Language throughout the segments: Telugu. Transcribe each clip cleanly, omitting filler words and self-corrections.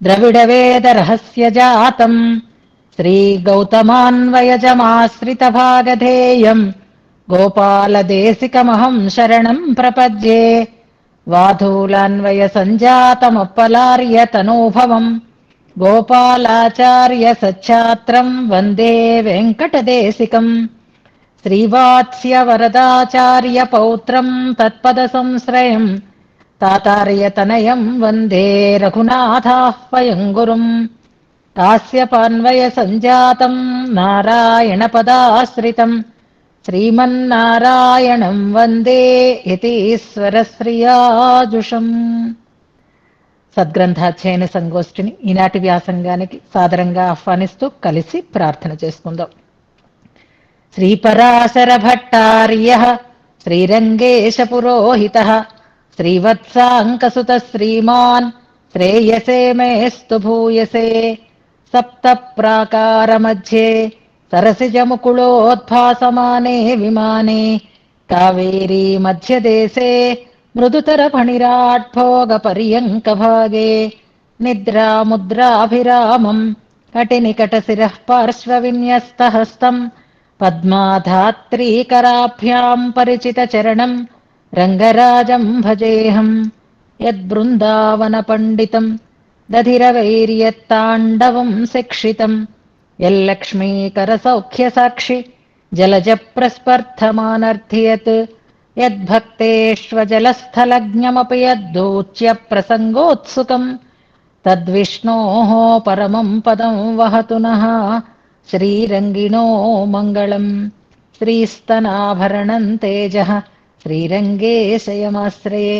ద్రవిడవేదరహస్యజాతम् శ్రీగౌతమాన్వయజమాశ్రితभागधेयम् गोपालदेशिकमहं शरणं प्रपद्ये वाधूलान्वयसञ्जातमप्पलार्यतनोभवम् गोपालाचार्य सच्छात्रम् वन्दे वेङ्कटदेशिकम् श्रीवात्स्यवरदाचार्य पौत्रम् तत्पदसंश्रयम् तातार्यतनयम् वन्दे रघुनाथाह्वयम् गुरुम् कास्यपान्वयसञ्जातम् नारायणपदाश्रितम् శ్రీమన్నారాయణం వందే యతీశ్వరశ్రియాజుషం. సద్గ్రంథాధ్యయన సంగోష్ఠిని ఈనాటి వ్యాసంగానికి సాదరంగా ఆహ్వానిస్తూ కలిసి ప్రార్థన చేసుకుందాం. శ్రీపరాశర భట్టార్య శ్రీరంగేశ పురోహిత శ్రీవత్సాంకసుత శ్రీమాన్ శ్రేయసే మేస్తు భూయసే సప్త ప్రాకార మధ్యే सरसिजमुकुलोद्भासमाने विमाने कावेरी मध्यदेशे मृदुतरफणिराट्भोगपर्यङ्कभागे निद्रामुद्राभिरामम् कटिनिकटशिरः पार्श्वविन्यस्तहस्तम् पद्माधात्रीकराभ्याम् परिचितचरणम् रङ्गराजम् भजेऽहम् यद्बृन्दावनपण्डितम् दधिरवैर्यत्ताण्डवम् शिक्षितम् यल्लक्ष्मीकरसौख्यसाक्षि जलजप्रस्पर्धमानर्थियत् यद्भक्तेष्वजलस्थलज्ञमपि यद्दूच्य प्रसङ्गोत्सुकम् तद्विष्णोः परमम् पदम् वहतु नः श्रीरङ्गिणो मङ्गलम्. श्रीस्तनाभरणम् तेजः श्रीरङ्गेशयमाश्रये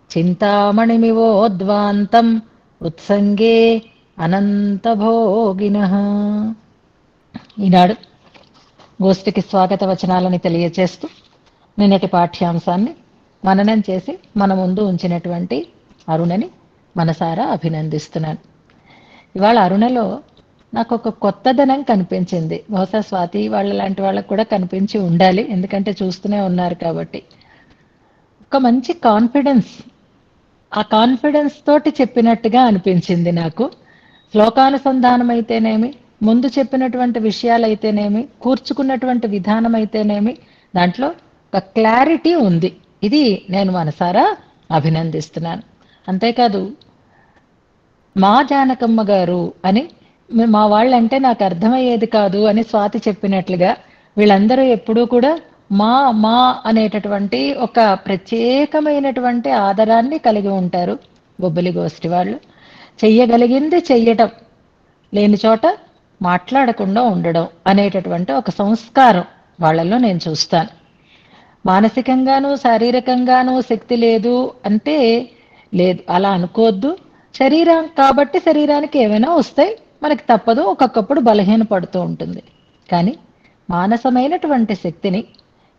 चिन्तामणिमिवोद्वान्तम् उत्सङ्गे అనంతభోగినః. ఈనాడు గోష్ఠికి స్వాగత వచనాలని తెలియచేస్తూ నిన్నటి పాఠ్యాంశాన్ని మననం చేసి మన ముందు ఉంచినటువంటి అరుణని మనసారా అభినందిస్తున్నాను. ఇవాళ అరుణలో నాకు ఒక కొత్తదనం కనిపించింది. బహుశా స్వాతి వాళ్ళ లాంటి వాళ్ళకు కూడా కనిపించి ఉండాలి, ఎందుకంటే చూస్తూనే ఉన్నారు కాబట్టి. ఒక మంచి కాన్ఫిడెన్స్, ఆ కాన్ఫిడెన్స్ తోటి చెప్పినట్టుగా అనిపించింది నాకు. శ్లోకానుసంధానం అయితేనేమి, ముందు చెప్పినటువంటి విషయాలైతేనేమి, కూర్చుకున్నటువంటి విధానం అయితేనేమి, దాంట్లో ఒక క్లారిటీ ఉంది. ఇది నేను మనసారా అభినందిస్తున్నాను. అంతేకాదు, మా జానకమ్మ గారు అని మా వాళ్ళంటే నాకు అర్థమయ్యేది కాదు అని స్వాతి చెప్పినట్లుగా వీళ్ళందరూ ఎప్పుడూ కూడా మా మా అనేటటువంటి ఒక ప్రత్యేకమైనటువంటి ఆదరాన్ని కలిగి ఉంటారు బొబ్బిలి గోష్ఠి వాళ్ళు. చెయ్యగలిగింది చెయ్యటం, లేని చోట మాట్లాడకుండా ఉండడం అనేటటువంటి ఒక సంస్కారం వాళ్ళల్లో నేను చూస్తాను. మానసికంగానూ శారీరకంగానూ శక్తి లేదు అంటే లేదు, అలా అనుకోవద్దు. శరీరం కాబట్టి శరీరానికి ఏమైనా వస్తాయి, మనకి తప్పదు, ఒక్కొక్కప్పుడు బలహీన పడుతూ ఉంటుంది. కానీ మానసమైనటువంటి శక్తిని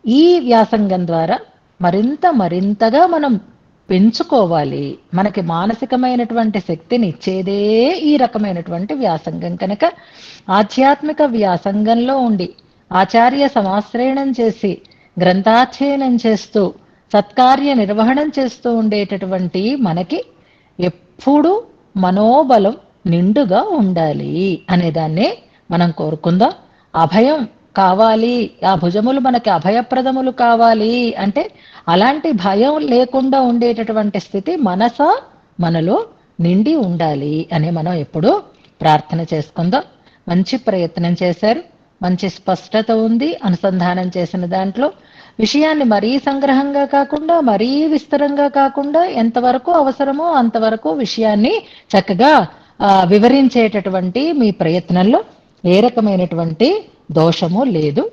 ఈ వ్యాసంగం ద్వారా మరింతగా మనం పెంచుకోవాలి. మనకి మానసికమైనటువంటి శక్తిని ఇచ్చేదే ఈ రకమైనటువంటి వ్యాసంగం కనుక ఆధ్యాత్మిక వ్యాసంగంలో ఉండి ఆచార్య సమాశ్రయణం చేసి గ్రంథాధ్యయనం చేస్తూ సత్కార్య నిర్వహణం చేస్తూ ఉండేటటువంటి మనకి ఎప్పుడూ మనోబలం నిండుగా ఉండాలి అనేదాన్నే మనం కోరుకుందాం. అభయం కావాలి, ఆ భుజములు మనకి అభయప్రదములు కావాలి అంటే అలాంటి భయం లేకుండా ఉండేటటువంటి స్థితి మనలో నిండి ఉండాలి అని మనం ఎప్పుడూ ప్రార్థన చేసుకుందాం. మంచి ప్రయత్నం చేశారు, మంచి స్పష్టత ఉంది అనుసంధానం చేసిన దాంట్లో. విషయాన్ని మరీ సంగ్రహంగా కాకుండా మరీ విస్తరంగా కాకుండా ఎంతవరకు అవసరమో అంతవరకు విషయాన్ని చక్కగా వివరించేటటువంటి మీ ప్రయత్నంలో ఏ రకమైనటువంటి దోషము లేదు.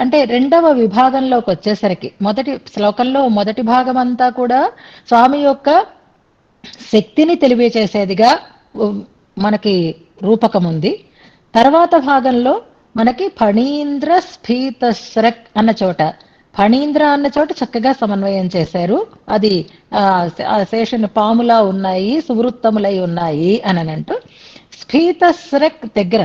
అంటే రెండవ విభాగంలోకి వచ్చేసరికి మొదటి శ్లోకంలో మొదటి భాగం అంతా కూడా స్వామి యొక్క శక్తిని తెలియచేసేదిగా మనకి రూపకం ఉంది. తర్వాత భాగంలో మనకి ఫణీంద్ర స్ఫీతస్రక్ అన్న చోట, ఫణీంద్ర అన్న చోట చక్కగా సమన్వయం చేశారు. అది శేషను పాములా ఉన్నాయి, సువృత్తములై ఉన్నాయి అని అంటూ, స్ఫీతస్రక్ దగ్గర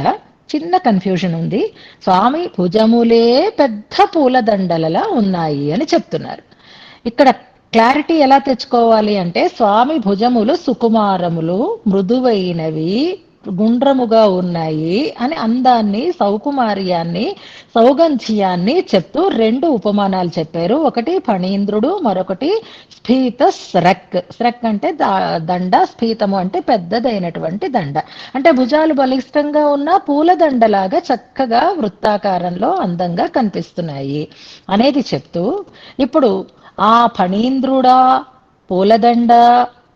చిన్న కన్ఫ్యూజన్ ఉంది. స్వామి భుజములే పెద్ద పూలదండలలా ఉన్నాయి అని చెప్తున్నారు. ఇక్కడ క్లారిటీ ఎలా తెచ్చుకోవాలి అంటే, స్వామి భుజములు సుకుమారములు మృదువైనవి గుండ్రముగా ఉన్నాయి అని అందాన్ని, సౌకుమార్యాన్ని, సౌగంధ్యాన్ని చెప్తూ రెండు ఉపమానాలు చెప్పారు. ఒకటి ఫణీంద్రుడు, మరొకటి స్ఫీత స్రక్. స్రక్ అంటే దండ, స్ఫీతము అంటే పెద్దదైనటువంటి దండ. అంటే భుజాలు బలిష్టంగా ఉన్న పూలదండలాగా చక్కగా వృత్తాకారంలో అందంగా కనిపిస్తున్నాయి అనేది చెప్తూ, ఇప్పుడు ఆ ఫణీంద్రుడా, పూలదండ,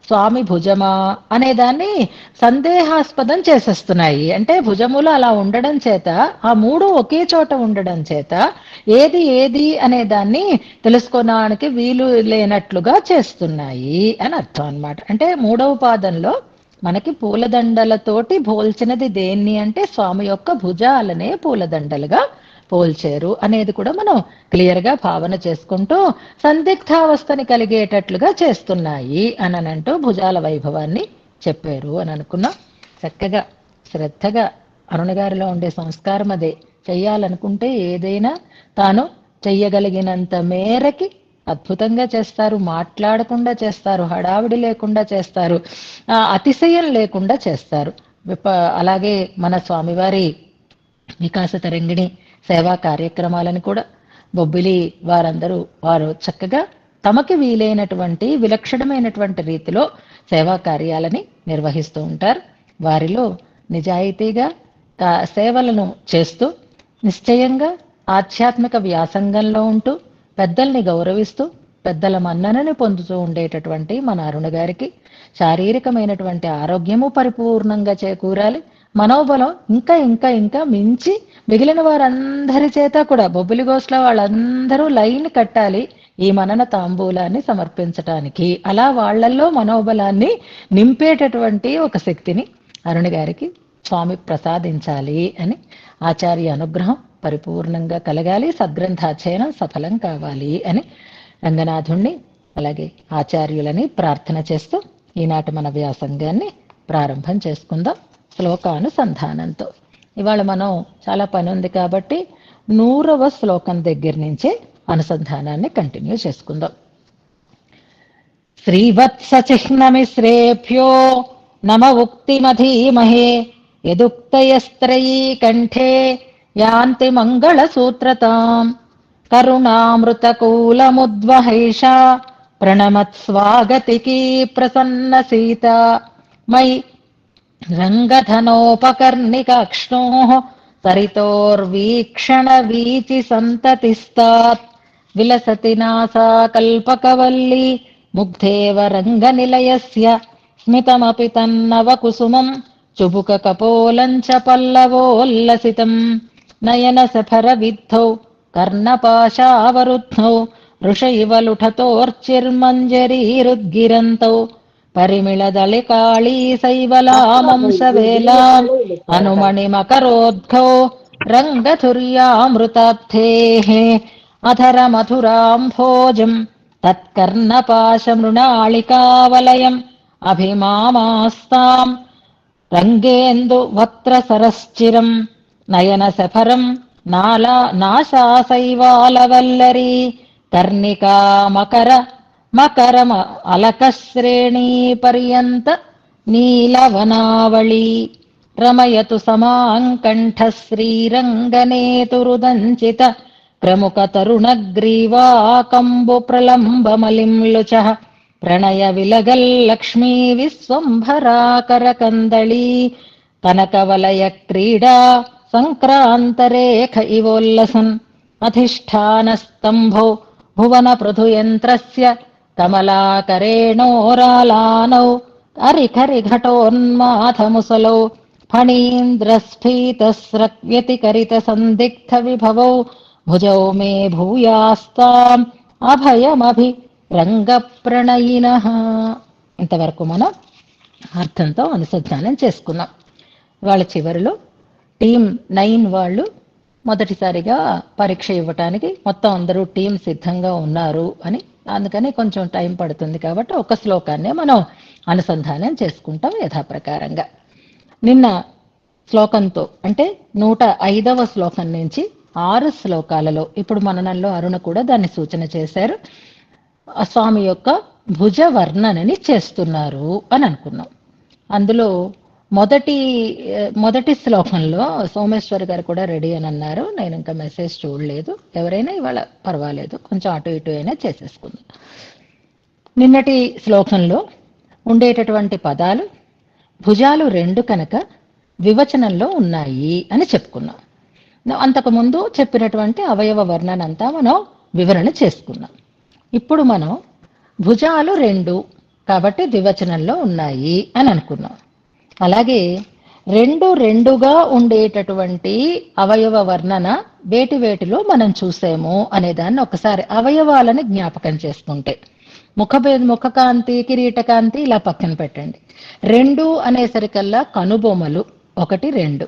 స్వామి భుజమా అనేదాన్ని సందేహాస్పదం చేసేస్తున్నాయి. అంటే భుజములు అలా ఉండడం చేత, ఆ మూడు ఒకే చోట ఉండడం చేత ఏది ఏది అనే దాన్ని తెలుసుకోవడానికి వీలు లేనట్లుగా చేస్తున్నాయి అని అర్థం అన్నమాట. అంటే మూడవ పాదంలో మనకి పూలదండలతోటి పోల్చినది దేన్ని అంటే, స్వామి యొక్క భుజాలనే పూలదండలుగా పోల్చారు అనేది కూడా మనం క్లియర్ గా భావన చేసుకుంటూ, సందిగ్ధావస్థని కలిగేటట్లుగా చేస్తున్నాయి అని అంటూ భుజాల వైభవాన్ని చెప్పారు అని అనుకున్నాం. చక్కగా శ్రద్ధగా అరుణ గారిలో ఉండే సంస్కారం అదే. చెయ్యాలనుకుంటే ఏదైనా తాను చెయ్యగలిగినంత మేరకి అద్భుతంగా చేస్తారు, మాట్లాడకుండా చేస్తారు, హడావిడి లేకుండా చేస్తారు, అతిశయం లేకుండా చేస్తారు. అలాగే మన స్వామివారి వికాస తరంగిణి సేవా కార్యక్రమాలను కూడా బొబ్బిలి వారందరూ వారు చక్కగా తమకి వీలైనటువంటి విలక్షణమైనటువంటి రీతిలో సేవా కార్యాలని నిర్వహిస్తూ ఉంటారు. వారిలో నిజాయితీగా సేవలను చేస్తూ, నిశ్చయంగా ఆధ్యాత్మిక వ్యాసంగంలో ఉంటూ, పెద్దల్ని గౌరవిస్తూ, పెద్దల మన్ననని పొందుతూ ఉండేటటువంటి మన అరుణ గారికి శారీరకమైనటువంటి ఆరోగ్యము పరిపూర్ణంగా చేకూరాలి. మనోబలం ఇంకా ఇంకా ఇంకా మించి మిగిలిన వారందరి చేత కూడా బొబ్బిలి గోస్ల వాళ్ళందరూ లైన్ కట్టాలి ఈ మనన తాంబూలాన్ని సమర్పించటానికి. అలా వాళ్లల్లో మనోబలాన్ని నింపేటటువంటి ఒక శక్తిని అరుణ గారికి స్వామి ప్రసాదించాలి అని, ఆచార్య అనుగ్రహం పరిపూర్ణంగా కలగాలి, సద్గ్రంథాధ్యయనం సఫలం కావాలి అని రంగనాథుణ్ణి అలాగే ఆచార్యులని ప్రార్థన చేస్తూ ఈనాటి మన వ్యాసంగాన్ని ప్రారంభం చేసుకుందాం శ్లోకానుసంధానంతో. ఇవాళ మనం చాలా పని ఉంది కాబట్టి 100వ శ్లోకం దగ్గర నుంచే అనుసంధానాన్ని కంటిన్యూ చేసుకుందాం. శ్రీవత్సచిహ్నమిశ్రేభ్యో నమ ఉక్తిమధీమహే యదుక్తయస్త్రయీ కంఠే యాంతి మంగళసూత్రతాం కరుణామృతకూలముద్వహైషా ప్రణమత్స్వాగతికీ ప్రసన్న సీత మయి రంగధనోపకర్ణికాక్ష్ణో సరితోర్వీక్షణ వీచి సంతతిస్తాత్ విలసతి నాసా కల్పకవల్లి ముగ్ధేవ రంగనిలయస్య స్మితమపి తన్నవ కుసుమం చుబుక కపోలం చ పల్లవోల్లసితం నయన సఫర విద్ధౌ కర్ణపాశావరుద్ధౌ ఋషైవ లుఠతోర్చిర్మంజరీరుద్గిరంతౌ పరిమిళదళికాళీ శైవలామంసవేలాం అనుమణిమకరోద్ఘౌ రంగధుర్యామృతాబ్ధేః అధర మధురాంభోజం తత్కర్ణపాశమృణాళికావలయం అభిమామాస్తాం రంగేందు వక్త్రసరశ్చిరం నయన సఫరం నాశాశైవాలవల్లరీ కర్ణికా మకర అలకశ్రేణీ పర్యంత నీలవనావళీ రమయతు సమాంకంఠ శ్రీరంగనేతురుదంచిత ప్రముఖ తరుణగ్రీవాకంబు ప్రలంబమలింలుచ ప్రణయ విలగల్లక్ష్మీ విశ్వంభరాకరకందళీ కనకవలయ క్రీడా సంక్రాంతరేఖ ఇవోల్లసన్ అధిష్టానస్తంభో భువన పృథుయంత్రస్య కమలాకరేణోరాలానౌ అరిఖరిఘటోన్మాథముసలౌ ఫణీంద్రస్ఫీతస్రవ్యతికరిత సందిగ్ధ విభవౌ భుజౌ మే భూయాస్తాం అభయమభి రంగప్రణయినః. ఇంతవరకు మనం అర్థంతో అనుసంధానం చేసుకున్నాం. వాళ్ళ చివరిలో టీం 9 వాళ్ళు మొదటిసారిగా పరీక్ష ఇవ్వటానికి మొత్తం అందరూ టీం సిద్ధంగా ఉన్నారు అని, అందుకని కొంచెం టైం పడుతుంది కాబట్టి ఒక శ్లోకాన్నే మనం అనుసంధానం చేసుకుంటాం యథాప్రకారంగా. నిన్న శ్లోకంతో అంటే 105వ శ్లోకం నుంచి 6 శ్లోకాలలో ఇప్పుడు మననంలో అరుణ కూడా దాన్ని సూచన చేశారు. ఆ స్వామి యొక్క భుజ వర్ణనని చేస్తున్నారు అని అనుకున్నాం. అందులో మొదటి మొదటి శ్లోకంలో సోమేశ్వర్ గారు కూడా రెడీ అని అన్నారు. నేను ఇంకా మెసేజ్ చూడలేదు. ఎవరైనా ఇవాళ పర్వాలేదు, కొంచెం అటు ఇటు అయినా చేసేసుకుందాం. నిన్నటి శ్లోకంలో ఉండేటటువంటి పదాలు భుజాలు రెండు కనుక వివచనంలో ఉన్నాయి అని చెప్పుకున్నాం. అంతకుముందు చెప్పినటువంటి అవయవ వర్ణన అంతా మనం వివరణ చేసుకున్నాం. ఇప్పుడు మనం భుజాలు రెండు కాబట్టి ద్వివచనంలో ఉన్నాయి అని అనుకున్నాం. అలాగే రెండు రెండుగా ఉండేటటువంటి అవయవ వర్ణన వేటి వేటిలో మనం చూసాము అనే దాన్ని ఒకసారి అవయవాలని జ్ఞాపకం చేసుకుంటే ముఖకాంతి, కిరీటకాంతి ఇలా పక్కన పెట్టండి. రెండు అనేసరికల్లా కనుబొమ్మలు ఒకటి రెండు,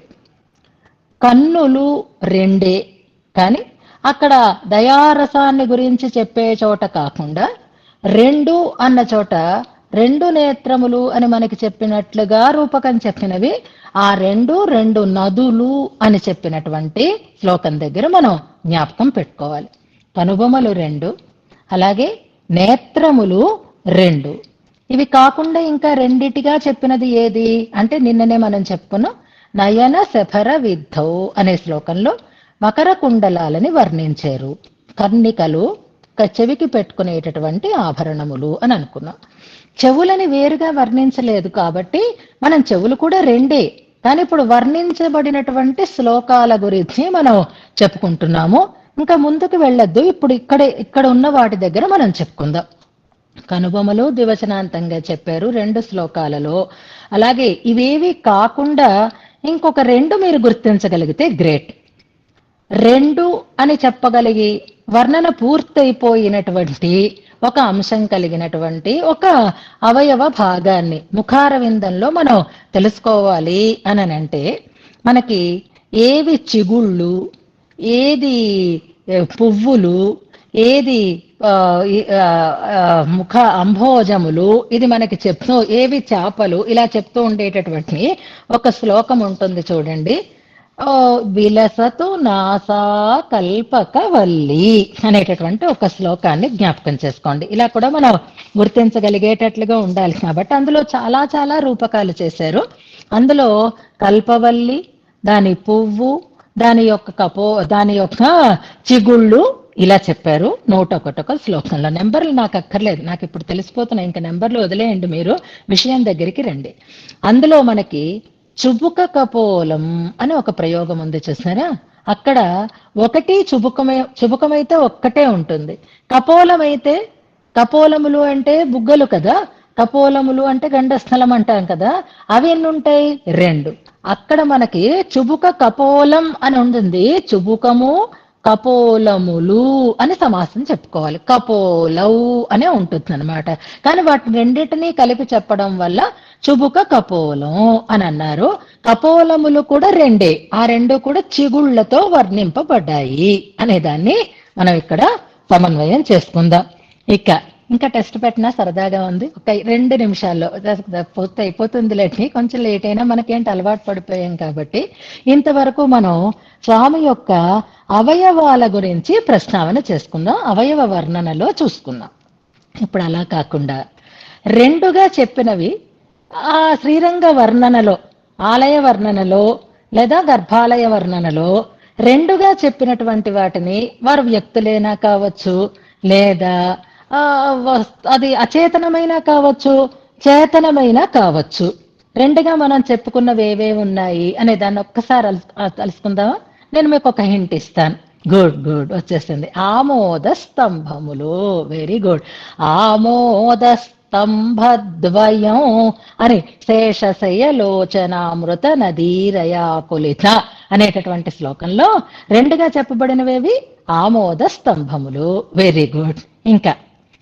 కన్నులు రెండే. కానీ అక్కడ దయారసాన్ని గురించి చెప్పే చోట కాకుండా రెండు అన్న చోట రెండు నేత్రములు అని మనకి చెప్పినట్లుగా రూపకం చెప్పినవి ఆ రెండు రెండు నదులు అని చెప్పినటువంటి శ్లోకం దగ్గర మనం జ్ఞాపకం పెట్టుకోవాలి. కనుబొమ్మలు రెండు, అలాగే నేత్రములు రెండు. ఇవి కాకుండా ఇంకా రెండిటిగా చెప్పినది ఏది అంటే నిన్ననే మనం చెప్పుకున్నాం నయన శఫర విద్ధౌ అనే శ్లోకంలో మకర కుండలాలని వర్ణించారు. కర్ణికలు చెవికి పెట్టుకునేటటువంటి ఆభరణములు అని అనుకున్నాం. చెవులని వేరుగా వర్ణించలేదు కాబట్టి మనం చెవులు కూడా రెండే, కానీ ఇప్పుడు వర్ణించబడినటువంటి శ్లోకాల గురించి మనం చెప్పుకుంటున్నాము. ఇంకా ముందుకు వెళ్ళొద్దు, ఇప్పుడు ఇక్కడ ఉన్న వాటి దగ్గర మనం చెప్పుకుందాం. కనుబొమలు ద్వివచనాంతంగా చెప్పారు రెండు శ్లోకాలలో. అలాగే ఇవేవి కాకుండా ఇంకొక రెండు మీరు గుర్తించగలిగితే గ్రేట్. రెండు అని చెప్పగలిగి వర్ణన పూర్తయిపోయినటువంటి ఒక అంశం కలిగినటువంటి ఒక అవయవ భాగాన్ని ముఖారవిందంలో మనం తెలుసుకోవాలి అని అంటే మనకి ఏవి చిగుళ్ళు, ఏది పువ్వులు, ఏది ముఖ అంభోజములు, ఇది మనకి చెప్తూ ఏవి చేపలు ఇలా చెప్తూ ఉండేటటువంటి ఒక శ్లోకం ఉంటుంది చూడండి. విలసతు నాసా కల్పకవల్లి అనేటటువంటి ఒక శ్లోకాన్ని జ్ఞాపకం చేసుకోండి. ఇలా కూడా మనం గుర్తించగలిగేటట్లుగా ఉండాలి కాబట్టి అందులో చాలా చాలా రూపకాలు చేశారు. అందులో కల్పవల్లి, దాని పువ్వు, దాని యొక్క చిగుళ్ళు ఇలా చెప్పారు 101 శ్లోకంలో. నెంబర్లు నాకు అక్కర్లేదు, నాకు ఇప్పుడు తెలిసిపోతున్నాయి. ఇంకా నెంబర్లు వదిలేయండి, మీరు విషయం దగ్గరికి రండి. అందులో మనకి చుబుక కపోలం అని ఒక ప్రయోగం ఉంది చూసారా. అక్కడ ఒకటి చుబుకమైతే ఒక్కటే ఉంటుంది, కపోలమైతే కపోలములు అంటే బుగ్గలు కదా, కపోలములు అంటే గండస్థలం అంటాం కదా, అవి ఎన్ని ఉంటాయి రెండు. అక్కడ మనకి చుబుక కపోలం అని ఉంటుంది, చుబుకము కపోలములు అని సమాసం చెప్పుకోవాలి. కపోలవు అనే ఉంటుంది అనమాట. కానీ వాటి రెండింటినీ కలిపి చెప్పడం వల్ల చుబుక కపోలం అని అన్నారు. కపోలములు కూడా రెండే, ఆ రెండు కూడా చిగుళ్లతో వర్ణింపబడ్డాయి అనేదాన్ని మనం ఇక్కడ సమన్వయం చేసుకుందాం. ఇంకా టెస్ట్ పెట్టినా సరదాగా ఉంది. ఒక 2 నిమిషాల్లో పూర్తి అయిపోతుందిలేండి, కొంచెం లేట్ అయినా మనకేంటి అలవాటు పడిపోయాం కాబట్టి. ఇంతవరకు మనం స్వామి యొక్క అవయవాల గురించి ప్రస్తావన చేసుకుందాం, అవయవ వర్ణనలో చూసుకున్నాం. ఇప్పుడు అలా కాకుండా రెండుగా చెప్పినవి ఆ శ్రీరంగ వర్ణనలో, ఆలయ వర్ణనలో లేదా గర్భాలయ వర్ణనలో రెండుగా చెప్పినటువంటి వాటిని వారు వ్యక్తులైనా కావచ్చు, లేదా అది అచేతనమైనా కావచ్చు, చేతనమైనా కావచ్చు. రెండుగా మనం చెప్పుకున్నవి ఏవేవి ఉన్నాయి అనే దాన్ని ఒక్కసారి తెలుసుకుందామా. నేను మీకు ఒక హింట్ ఇస్తాను. గుడ్ వచ్చేసింది. ఆమోద స్తంభములు. Very good. ఆమోద స్తంభద్వయం అని శేషశయలోచనామృత నదీరయాకులిత అనేటటువంటి శ్లోకంలో రెండుగా చెప్పబడినవేవి ఆమోద స్తంభములు. Very good. ఇంకా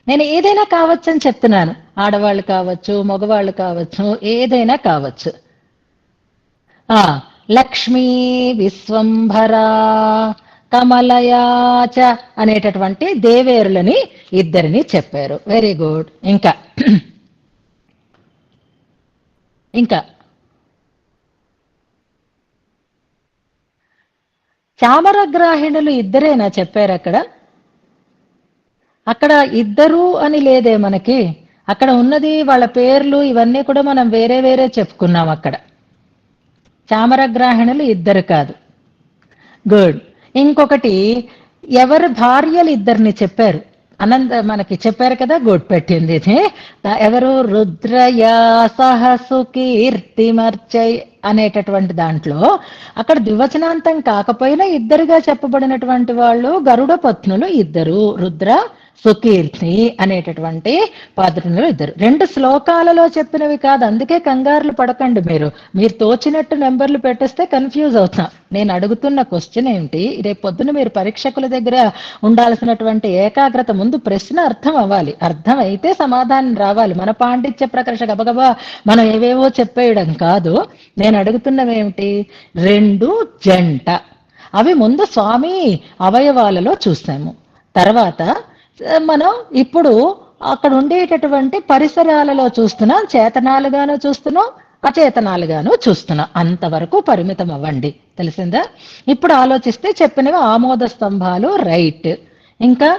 నేను ఏదైనా కావచ్చు అని చెప్తున్నాను, ఆడవాళ్ళు కావచ్చు, మగవాళ్ళు కావచ్చు, ఏదైనా కావచ్చు. లక్ష్మీ విశ్వంభరా కమలయాచ అనేటటువంటి దేవేరులని ఇద్దరిని చెప్పారు. Very good. ఇంకా చామరగ్రాహిణులు ఇద్దరేనా చెప్పారు అక్కడ? అక్కడ ఇద్దరు అని లేదే మనకి. అక్కడ ఉన్నది వాళ్ళ పేర్లు ఇవన్నీ కూడా మనం వేరే వేరే చెప్పుకున్నాం అక్కడ. చామరగ్రాహిణులు ఇద్దరు కాదు. గుడ్. ఇంకొకటి ఎవరి భార్యలు ఇద్దరిని చెప్పారు. మనకి చెప్పారు కదా, గుడ్ పెట్టింది ఇది. ఎవరు? రుద్రయా సహసు కీర్తిమర్చై అనేటటువంటి దాంట్లో అక్కడ ద్వివచనాంతం కాకపోయినా ఇద్దరుగా చెప్పబడినటువంటి వాళ్ళు గరుడ పత్నులు ఇద్దరు, రుద్ర సుకీర్తి అనేటటువంటి పాత్రలు ఇద్దరు. రెండు శ్లోకాలలో చెప్పినవి కాదు, అందుకే కంగారులు పడకండి. మీరు తోచినట్టు నెంబర్లు పెట్టేస్తే కన్ఫ్యూజ్ అవుతాం. నేను అడుగుతున్న క్వశ్చన్ ఏంటి, రేపు పొద్దున మీరు పరీక్షకుల దగ్గర ఉండాల్సినటువంటి ఏకాగ్రత, ముందు ప్రశ్న అర్థం అవ్వాలి, అర్థం అయితే సమాధానం రావాలి. మన పాండిత్య ప్రకర్ష గబగబా మనం ఏవేవో చెప్పేయడం కాదు. నేను అడుగుతున్నవి ఏమిటి, రెండు జంట. అవి ముందు స్వామి అవయవాలలో చూసాము. తర్వాత మనం ఇప్పుడు అక్కడ ఉండేటటువంటి పరిసరాలలో చూస్తున్నాం, చేతనాలుగాను చూస్తున్నాం, అచేతనాలుగాను చూస్తున్నాం. అంతవరకు పరిమితం అవ్వండి, తెలిసిందా? ఇప్పుడు ఆలోచిస్తే చెప్పినవి ఆమోద స్తంభాలు రైట్, ఇంకా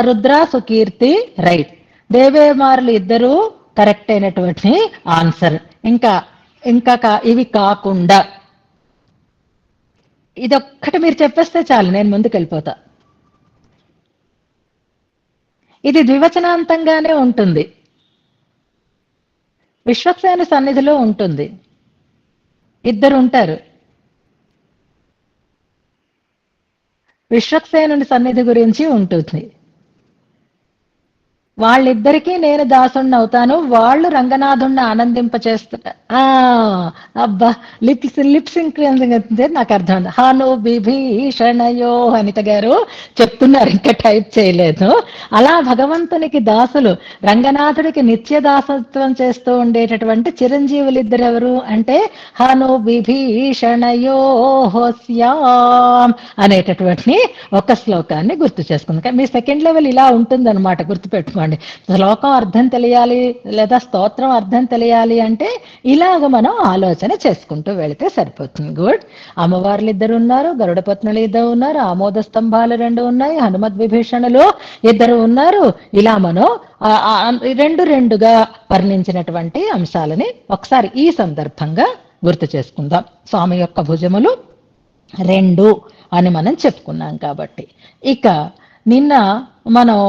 రుద్ర సుకీర్తి రైట్, దేవేమారులు ఇద్దరు కరెక్ట్ అయినటువంటి ఆన్సర్. ఇంకా ఇంకా ఇవి కాకుండా ఇదొక్కటి మీరు చెప్పేస్తే చాలు, నేను ముందుకు వెళ్ళిపోతా. ఇది ద్వివచనాంతంగానే ఉంటుంది, విశ్వక్సేన సన్నిధిలో ఉంటుంది, ఇద్దరు ఉంటారు. విశ్వక్సేనుని సన్నిధి గురించి ఉంటుంది. వాళ్ళిద్దరికీ నేను దాసుణ్ణి అవుతాను, వాళ్ళు రంగనాథుణ్ణి ఆనందింప చేస్తున్నా. అబ్బా, లిప్ సింక్ నాకు అర్థం. హాను విభీషణయో అనిత గారు చెప్తున్నారు, ఇంకా టైప్ చేయలేదు. అలా భగవంతునికి దాసులు, రంగనాథుడికి నిత్య దాసత్వం చేస్తూ ఉండేటటువంటి చిరంజీవులు ఇద్దరు ఎవరు అంటే హాను విభీషణయో శ్యాం అనేటటువంటి ఒక శ్లోకాన్ని గుర్తు చేసుకుంది. మీ సెకండ్ లెవెల్ ఇలా ఉంటుందన్నమాట, గుర్తుపెట్టుకోండి. శ్లోకం అర్థం తెలియాలి లేదా స్తోత్రం అర్థం తెలియాలి అంటే ఇలాగ మనం ఆలోచన చేసుకుంటూ వెళితే సరిపోతుంది. గుడ్. అమ్మవార్లు ఇద్దరు ఉన్నారు, గరుడ పత్నులు ఇద్దరు ఉన్నారు, ఆమోద స్తంభాలు రెండు ఉన్నాయి, హనుమద్ విభీషణులు ఇద్దరు ఉన్నారు. ఇలా మనం రెండు రెండుగా వర్ణించినటువంటి అంశాలని ఒకసారి ఈ సందర్భంగా గుర్తు చేసుకుందాం. స్వామి యొక్క భుజములు రెండు అని మనం చెప్పుకున్నాం కాబట్టి. ఇక నిన్న మనం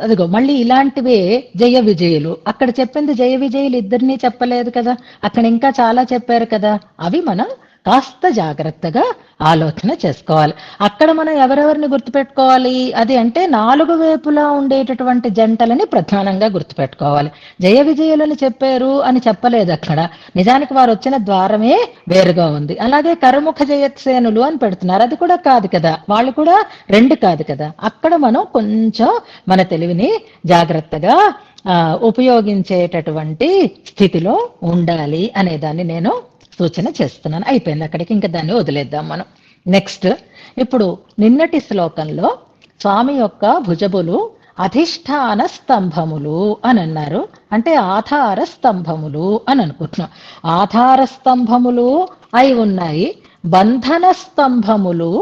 అదిగో మళ్ళీ ఇలాంటివే జయ విజయులు, అక్కడ చెప్పింది జయ విజయులు ఇద్దరినీ చెప్పలేదు కదా, అక్కడ ఇంకా చాలా చెప్పారు కదా. అవి మనం కాస్త జాగ్రత్తగా ఆలోచన చేసుకోవాలి. అక్కడ మనం ఎవరెవరిని గుర్తుపెట్టుకోవాలి అది అంటే నాలుగు వైపులా ఉండేటటువంటి జంటలని ప్రధానంగా గుర్తుపెట్టుకోవాలి. జయ విజయులని చెప్పారు అని చెప్పలేదు అక్కడ, నిజానికి వారు వచ్చిన ద్వారమే వేరుగా ఉంది. అలాగే కరుముఖ జయత్సేనులు అని పెడుతున్నారు, అది కూడా కాదు కదా, వాళ్ళు కూడా రెండు కాదు కదా. అక్కడ మనం కొంచెం మన తెలివిని జాగ్రత్తగా ఉపయోగించేటటువంటి స్థితిలో ఉండాలి అనేదాన్ని నేను సూచన చేస్తున్నాను. అయిపోయింది అక్కడికి, ఇంకా దాన్ని వదిలేద్దాం మనం. నెక్స్ట్, ఇప్పుడు నిన్నటి శ్లోకంలో స్వామి యొక్క భుజబులు అధిష్టాన స్తంభములు అని అన్నారు, అంటే ఆధార స్తంభములు అని అనుకుంటున్నాం. ఆధార స్తంభములు అయి ఉన్నాయి, బంధన స్తంభములు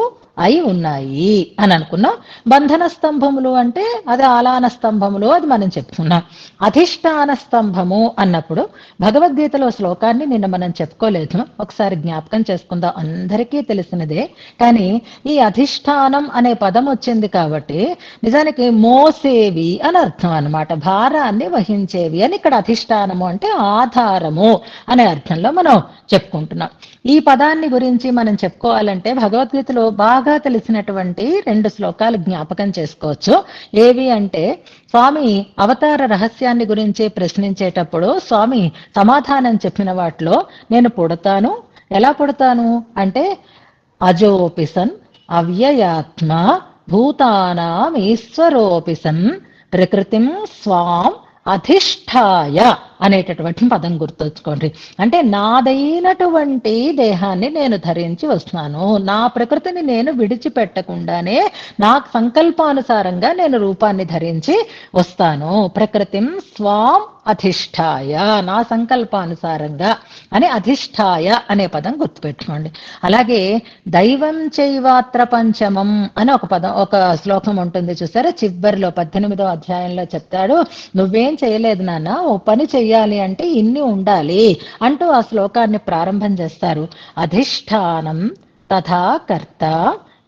అయి ఉన్నాయి అని అనుకున్నాం. బంధన స్తంభములు అంటే అది ఆలాన స్తంభములు, అది మనం చెప్పుకున్నాం. అధిష్టాన స్తంభము అన్నప్పుడు భగవద్గీతలో శ్లోకాన్ని నిన్న మనం చెప్పుకోలేదు, ఒకసారి జ్ఞాపకం చేసుకుందాం. అందరికీ తెలిసినదే, కానీ ఈ అధిష్టానం అనే పదం వచ్చింది కాబట్టి నిజానికి మోసేవి అని అర్థం అన్నమాట, భారాన్ని వహించేవి అని. ఇక్కడ అధిష్టానము అంటే ఆధారము అనే అర్థంలో మనం చెప్పుకుంటున్నాం. ఈ పదాన్ని గురించి మనం చెప్పుకోవాలంటే భగవద్గీతలో బాగా తెలిసినటువంటి రెండు శ్లోకాలు జ్ఞాపకం చేసుకోవచ్చు. ఏవి అంటే, స్వామి అవతార రహస్యాన్ని గురించి ప్రశ్నించేటప్పుడు స్వామి సమాధానం చెప్పిన వాటిలో, నేను పుడతాను, ఎలా పుడతాను అంటే అజోపిసన్ అవ్యయాత్మ భూతానాం ఈశ్వరోపిసన్ ప్రకృతిం స్వాం అధిష్ఠాయ అనేటటువంటి పదం గుర్తుంచుకోండి. అంటే నాదైనటువంటి దేహాన్ని నేను ధరించి వస్తున్నాను, నా ప్రకృతిని నేను విడిచిపెట్టకుండానే నా సంకల్పానుసారంగా నేను రూపాన్ని ధరించి వస్తాను. ప్రకృతిం స్వాం అధిష్టాయ, నా సంకల్పానుసారంగా అని అధిష్టాయ అనే పదం గుర్తుపెట్టుకోండి. అలాగే దైవం చైవాత్ర పంచమం అని ఒక పదం, ఒక శ్లోకం ఉంటుంది చూసారా, చివరిలో 18వ అధ్యాయంలో చెప్తాడు, నువ్వేం చేయలేదు నాన్న, ఓ పని చెయ్యాలి అంటే ఇన్ని ఉండాలి అంటూ ఆ శ్లోకాన్ని ప్రారంభం చేస్తారు. అధిష్టానం తథా కర్త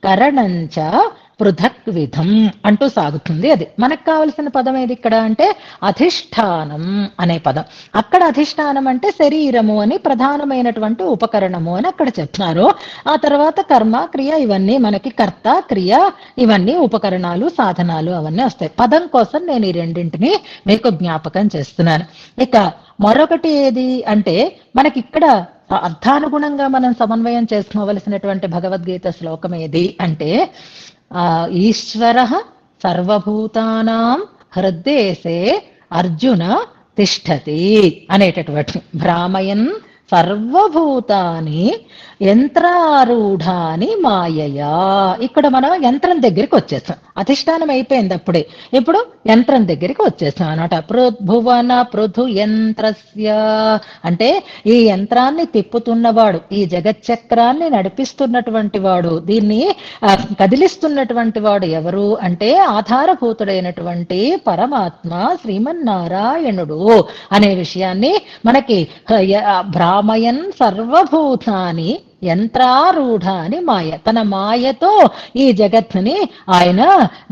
కరణంచ పృథక్ విధం అంటూ సాగుతుంది. అది మనకు కావలసిన పదం ఏది ఇక్కడ అంటే అధిష్టానం అనే పదం. అక్కడ అధిష్టానం అంటే శరీరము అని, ప్రధానమైనటువంటి ఉపకరణము అని అక్కడ చెప్తున్నారు. ఆ తర్వాత కర్మ క్రియ ఇవన్నీ మనకి కర్త క్రియ ఇవన్నీ ఉపకరణాలు సాధనాలు అవన్నీ వస్తాయి. పదం కోసం నేను ఈ రెండింటిని మీకు జ్ఞాపకం చేస్తున్నాను. ఇక మరొకటి ఏది అంటే మనకి ఇక్కడ అర్థానుగుణంగా మనం సమన్వయం చేసుకోవలసినటువంటి భగవద్గీత శ్లోకం ఏది అంటే ఈశ్వర సర్వభూతానాం హృద్దేశే అర్జున తిష్టతి అనేటటువంటి భ్రామయన్ సర్వభూతాని యంత్రారూఢాని మాయయా. ఇక్కడ మనం యంత్రం దగ్గరికి వచ్చేసాం, అధిష్టానం అయిపోయింది అప్పుడే, ఇప్పుడు యంత్రం దగ్గరికి వచ్చేసాం అన్నమాట. భువన పృథు యంత్రస్య అంటే ఈ యంత్రాన్ని తిప్పుతున్నవాడు, ఈ జగచ్చక్రాన్ని నడిపిస్తున్నటువంటి వాడు, దీన్ని కదిలిస్తున్నటువంటి వాడు ఎవరు అంటే ఆధారభూతుడైనటువంటి పరమాత్మ శ్రీమన్నారాయణుడు అనే విషయాన్ని మనకి భ్రామయన్ సర్వభూతాని యంత్రారూఢాని మాయ, తన మాయతో ఈ జగత్తుని ఆయన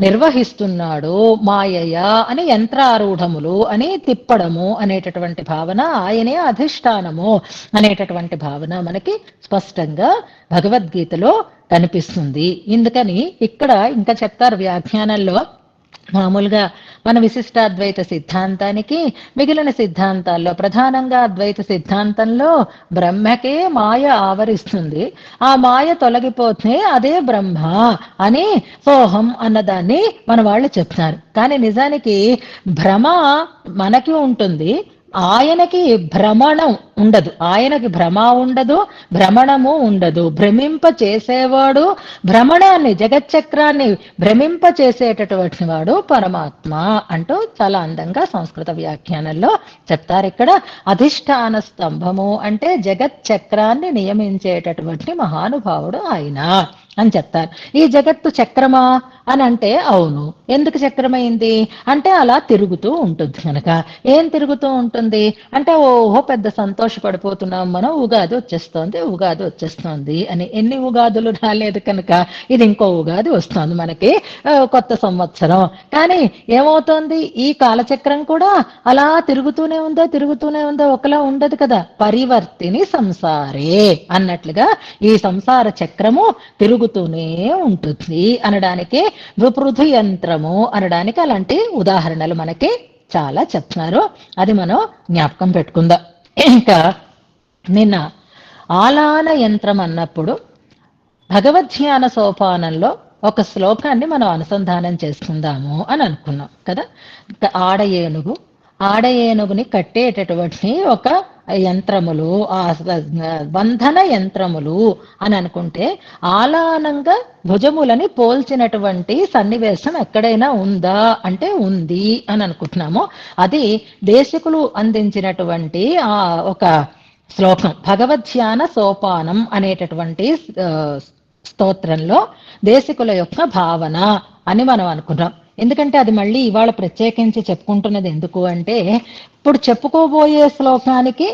నిర్వహిస్తున్నాడు. మాయయ అని యంత్రారూఢములు అని తిప్పడము అనేటటువంటి భావన, ఆయనే అధిష్టానము అనేటటువంటి భావన మనకి స్పష్టంగా భగవద్గీతలో కనిపిస్తుంది. ఎందుకని ఇక్కడ ఇంకా చెప్తారు వ్యాఖ్యానంలో, మామూలుగా మన విశిష్టాద్వైత సిద్ధాంతానికి మిగిలిన సిద్ధాంతాల్లో ప్రధానంగా అద్వైత సిద్ధాంతంలో బ్రహ్మకే మాయ ఆవరిస్తుంది, ఆ మాయ తొలగిపోతే అదే బ్రహ్మ అని సోహం అన్నదాన్ని మన వాళ్ళు చెప్తున్నారు. కానీ నిజానికి భ్రమ మనకి ఉంటుంది, ఆయనకి భ్రమణం ఉండదు, ఆయనకి భ్రమ ఉండదు, భ్రమణము ఉండదు. భ్రమింప చేసేవాడు, భ్రమణాన్ని జగచ్చక్రాన్ని భ్రమింప చేసేటటువంటి వాడు పరమాత్మ అంటూ చాలా అందంగా సంస్కృత వ్యాఖ్యానంలో చెప్తారు. ఇక్కడ అధిష్టాన స్తంభము అంటే జగచ్చక్రాన్ని నియమించేటటువంటి మహానుభావుడు ఆయన అని చెప్తారు. ఈ జగత్తు చక్రమా అని అంటే అవును. ఎందుకు చక్రమైంది అంటే అలా తిరుగుతూ ఉంటుంది కనుక. ఏం తిరుగుతూ ఉంటుంది అంటే ఓహో పెద్ద సంతోషపడిపోతున్నాం మనం, ఉగాది వచ్చేస్తోంది అని. ఎన్ని ఉగాదులు రాలేదు కనుక ఇది ఇంకో ఉగాది వస్తుంది మనకి, కొత్త సంవత్సరం. కానీ ఏమవుతోంది, ఈ కాలచక్రం కూడా అలా తిరుగుతూనే ఉందో ఒకలా ఉండదు కదా. పరివర్తిని సంసారే అన్నట్లుగా ఈ సంసార చక్రము తిరుగుతూనే ఉంటుంది అనడానికి, పృథు యంత్రము అనడానికి అలాంటి ఉదాహరణలు మనకి చాలా చెప్తున్నారు. అది మనం జ్ఞాపకం పెట్టుకుందాం. ఇంకా నిన్న ఆలాన యంత్రం అన్నప్పుడు భగవద్ధ్యాన సోపానంలో ఒక శ్లోకాన్ని మనం అనుసంధానం చేసుకుందాము అని అనుకున్నాం కదా. ఆడ ఏనుగుని కట్టేటటువంటి ఒక యంత్రములు, ఆ బంధన యంత్రములు అని అనుకుంటే ఆలానంగా భుజములని పోల్చినటువంటి సన్నివేశం ఎక్కడైనా ఉందా అంటే ఉంది అని అనుకుంటున్నాము. అది దేశికులు అందించినటువంటి ఆ ఒక శ్లోకం భగవద్ధ్యాన సోపానం అనేటటువంటి స్తోత్రంలో దేశికుల యొక్క భావన అని మనం అనుకున్నాం. ఎందుకంటే అది మళ్ళీ ఇవాళ ప్రత్యేకించి చెప్పుకుంటున్నది ఎందుకు అంటే, ఇప్పుడు చెప్పుకోబోయే శ్లోకానికి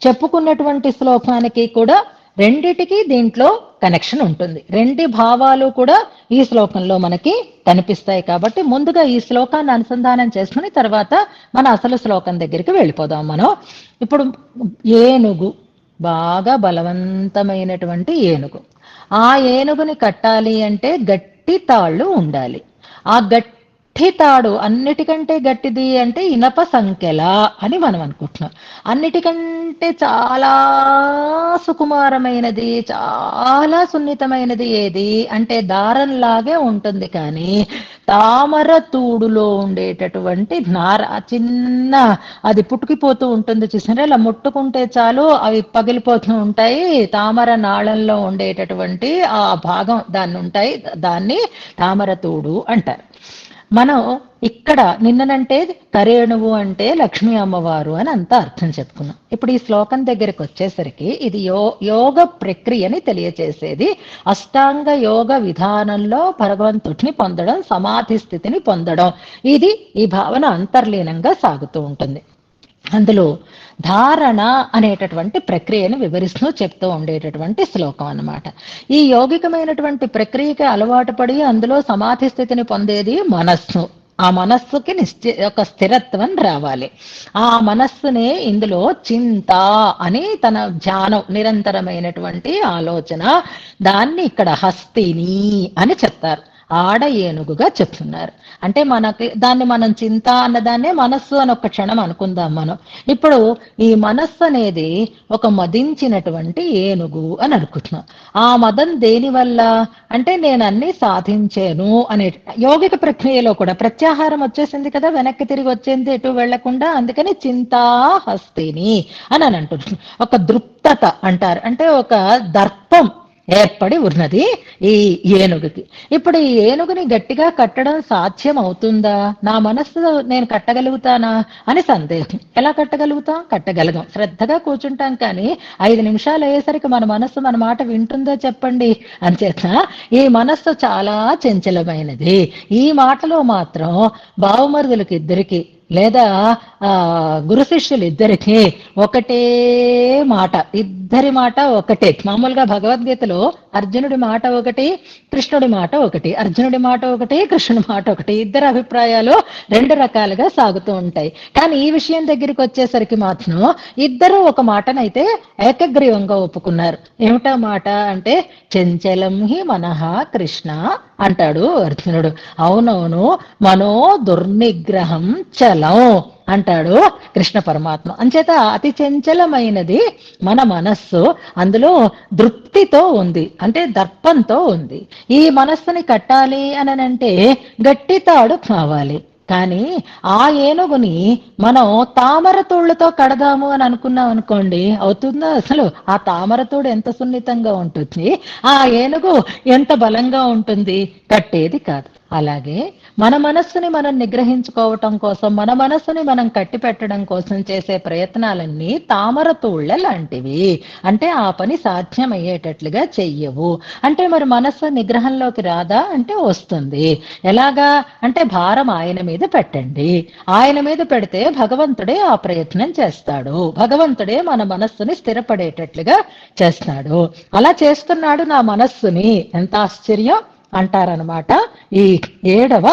చెప్పుకున్నటువంటి శ్లోకానికి కూడా రెండిటికి దీంట్లో కనెక్షన్ ఉంటుంది. రెండు భావాలు కూడా ఈ శ్లోకంలో మనకి కనిపిస్తాయి. కాబట్టి ముందుగా ఈ శ్లోకాన్ని అనుసంధానం చేసుకుని తర్వాత మన అసలు శ్లోకం దగ్గరికి వెళ్ళిపోదాం. మనం ఇప్పుడు ఏనుగు, బాగా బలవంతమైనటువంటి ఏనుగు, ఆ ఏనుగుని కట్టాలి అంటే గట్టి తాళ్ళు ఉండాలి. ఆ గట్టి తాడు అన్నిటికంటే గట్టిది అంటే ఇనప సంఖ్యల అని మనం అనుకుంటున్నాం. అన్నిటికంటే చాలా సుకుమారమైనది, చాలా సున్నితమైనది ఏది అంటే దారంలాగే ఉంటుంది, కానీ తామర తూడులో ఉండేటటువంటి నార చిన్న అది పుట్టుకిపోతూ ఉంటుంది చూసారా, ఇలా ముట్టుకుంటే చాలు అవి పగిలిపోతూ ఉంటాయి. తామర నాళంలో ఉండేటటువంటి ఆ భాగం దాన్ని ఉంటాయి, దాన్ని తామర తూడు అంటారు. మనం ఇక్కడ నిన్ననంటే కరేణువు అంటే లక్ష్మీ అమ్మవారు అని అంతా అర్థం చెప్పుకున్నాం. ఇప్పుడు ఈ శ్లోకం దగ్గరికి వచ్చేసరికి ఇది యోగ ప్రక్రియని తెలియచేసేది. అష్టాంగ యోగ విధానంలో భగవంతుడిని పొందడం, సమాధి స్థితిని పొందడం, ఇది ఈ భావన అంతర్లీనంగా సాగుతూ ఉంటుంది. అందులో ధారణ అనేటటువంటి ప్రక్రియను వివరిస్తూ చెప్తూ ఉండేటటువంటి శ్లోకం అన్నమాట. ఈ యౌగికమైనటువంటి ప్రక్రియకి అలవాటు పడి అందులో సమాధి స్థితిని పొందేది మనస్సు. ఆ మనస్సుకి ఒక స్థిరత్వం రావాలి. ఆ మనస్సునే ఇందులో చింత అని తన ధ్యానం, నిరంతరమైనటువంటి ఆలోచన, దాన్ని ఇక్కడ హస్తిని అని చెప్తారు. ఆడ ఏనుగుగా చెప్తున్నారు. అంటే మనకి దాన్ని మనం చింత అన్నదాన్నే మనస్సు అని ఒక క్షణం అనుకుందాం మనం. ఇప్పుడు ఈ మనస్సు అనేది ఒక మదించినటువంటి ఏనుగు అని అనుకుంటున్నాం. ఆ మదం దేని వల్ల అంటే నేను అన్ని సాధించాను అనే యోగిక ప్రక్రియలో కూడా ప్రత్యాహారం వచ్చేసింది కదా, వెనక్కి తిరిగి వచ్చేది ఎటు వెళ్లకుండా, అందుకని చింతా హస్తిని అని అంటున్నాను. ఒక దృప్తత అంటారు, అంటే ఒక దర్పం ఏర్పడి ఉన్నది ఈ ఏనుగుకి. ఇప్పుడు ఈ ఏనుగుని గట్టిగా కట్టడం సాధ్యం అవుతుందా, నా మనస్సు నేను కట్టగలుగుతానా అని సందేహం. ఎలా కట్టగలుగుతాం? కట్టగలగం, శ్రద్ధగా కూర్చుంటాం, కానీ 5 నిమిషాలు అయ్యేసరికి మన మనస్సు మన మాట వింటుందో చెప్పండి. అంచేత ఈ మనస్సు చాలా చంచలమైనది. ఈ మాటలో మాత్రం బావమరుదులకి ఇద్దరికి లేదా గురు శిష్యులు ఇద్దరికి ఒకటే మాట, ఇద్దరి మాట ఒకటే. మామూలుగా భగవద్గీతలో అర్జునుడి మాట ఒకటి, కృష్ణుడి మాట ఒకటి, అర్జునుడి మాట ఒకటి, కృష్ణుడి మాట ఒకటి, ఇద్దరు అభిప్రాయాలు 2 రకాలుగా సాగుతూ ఉంటాయి. కానీ ఈ విషయం దగ్గరికి వచ్చేసరికి మాత్రం ఇద్దరు ఒక మాటనైతే ఏకగ్రీవంగా ఒప్పుకున్నారు. ఏమిటా మాట అంటే చంచలం హి మనః కృష్ణ అంటాడు అర్జునుడు. అవునవును, మనో దుర్నిగ్రహం చలం అంటాడు కృష్ణ పరమాత్మ. అంచేత అతి చంచలమైనది మన మనస్సు, అందులో దృప్తితో ఉంది, అంటే దర్పంతో ఉంది. ఈ మనస్సుని కట్టాలి అని అంటే గట్టి తాడు కావాలి. కానీ ఆ ఏనుగుని మనం తామర తోళ్లతో కడదాము అని అనుకున్నాం అనుకోండి, అవుతుందా? అసలు ఆ తామర తోడు ఎంత సున్నితంగా ఉంటుంది, ఆ ఏనుగు ఎంత బలంగా ఉంటుంది, కట్టేది కాదు. అలాగే మన మనస్సుని మనం నిగ్రహించుకోవటం కోసం, మన మనస్సుని మనం కట్టి పెట్టడం కోసం చేసే ప్రయత్నాలన్నీ తామర తోళ్ల లాంటివి. అంటే ఆ పని సాధ్యమయ్యేటట్లుగా చెయ్యవు. అంటే మరి మనస్సు నిగ్రహంలోకి రాదా అంటే వస్తుంది. ఎలాగా అంటే భారం ఆయన మీద పెట్టండి. ఆయన మీద పెడితే భగవంతుడే ఆ ప్రయత్నం చేస్తాడు. భగవంతుడే మన మనస్సుని స్థిరపడేటట్లుగా చేస్తాడు. అలా చేస్తున్నాడు నా మనస్సుని. ఎంత ఆశ్చర్యం అంటారనమాట ఈ 7వ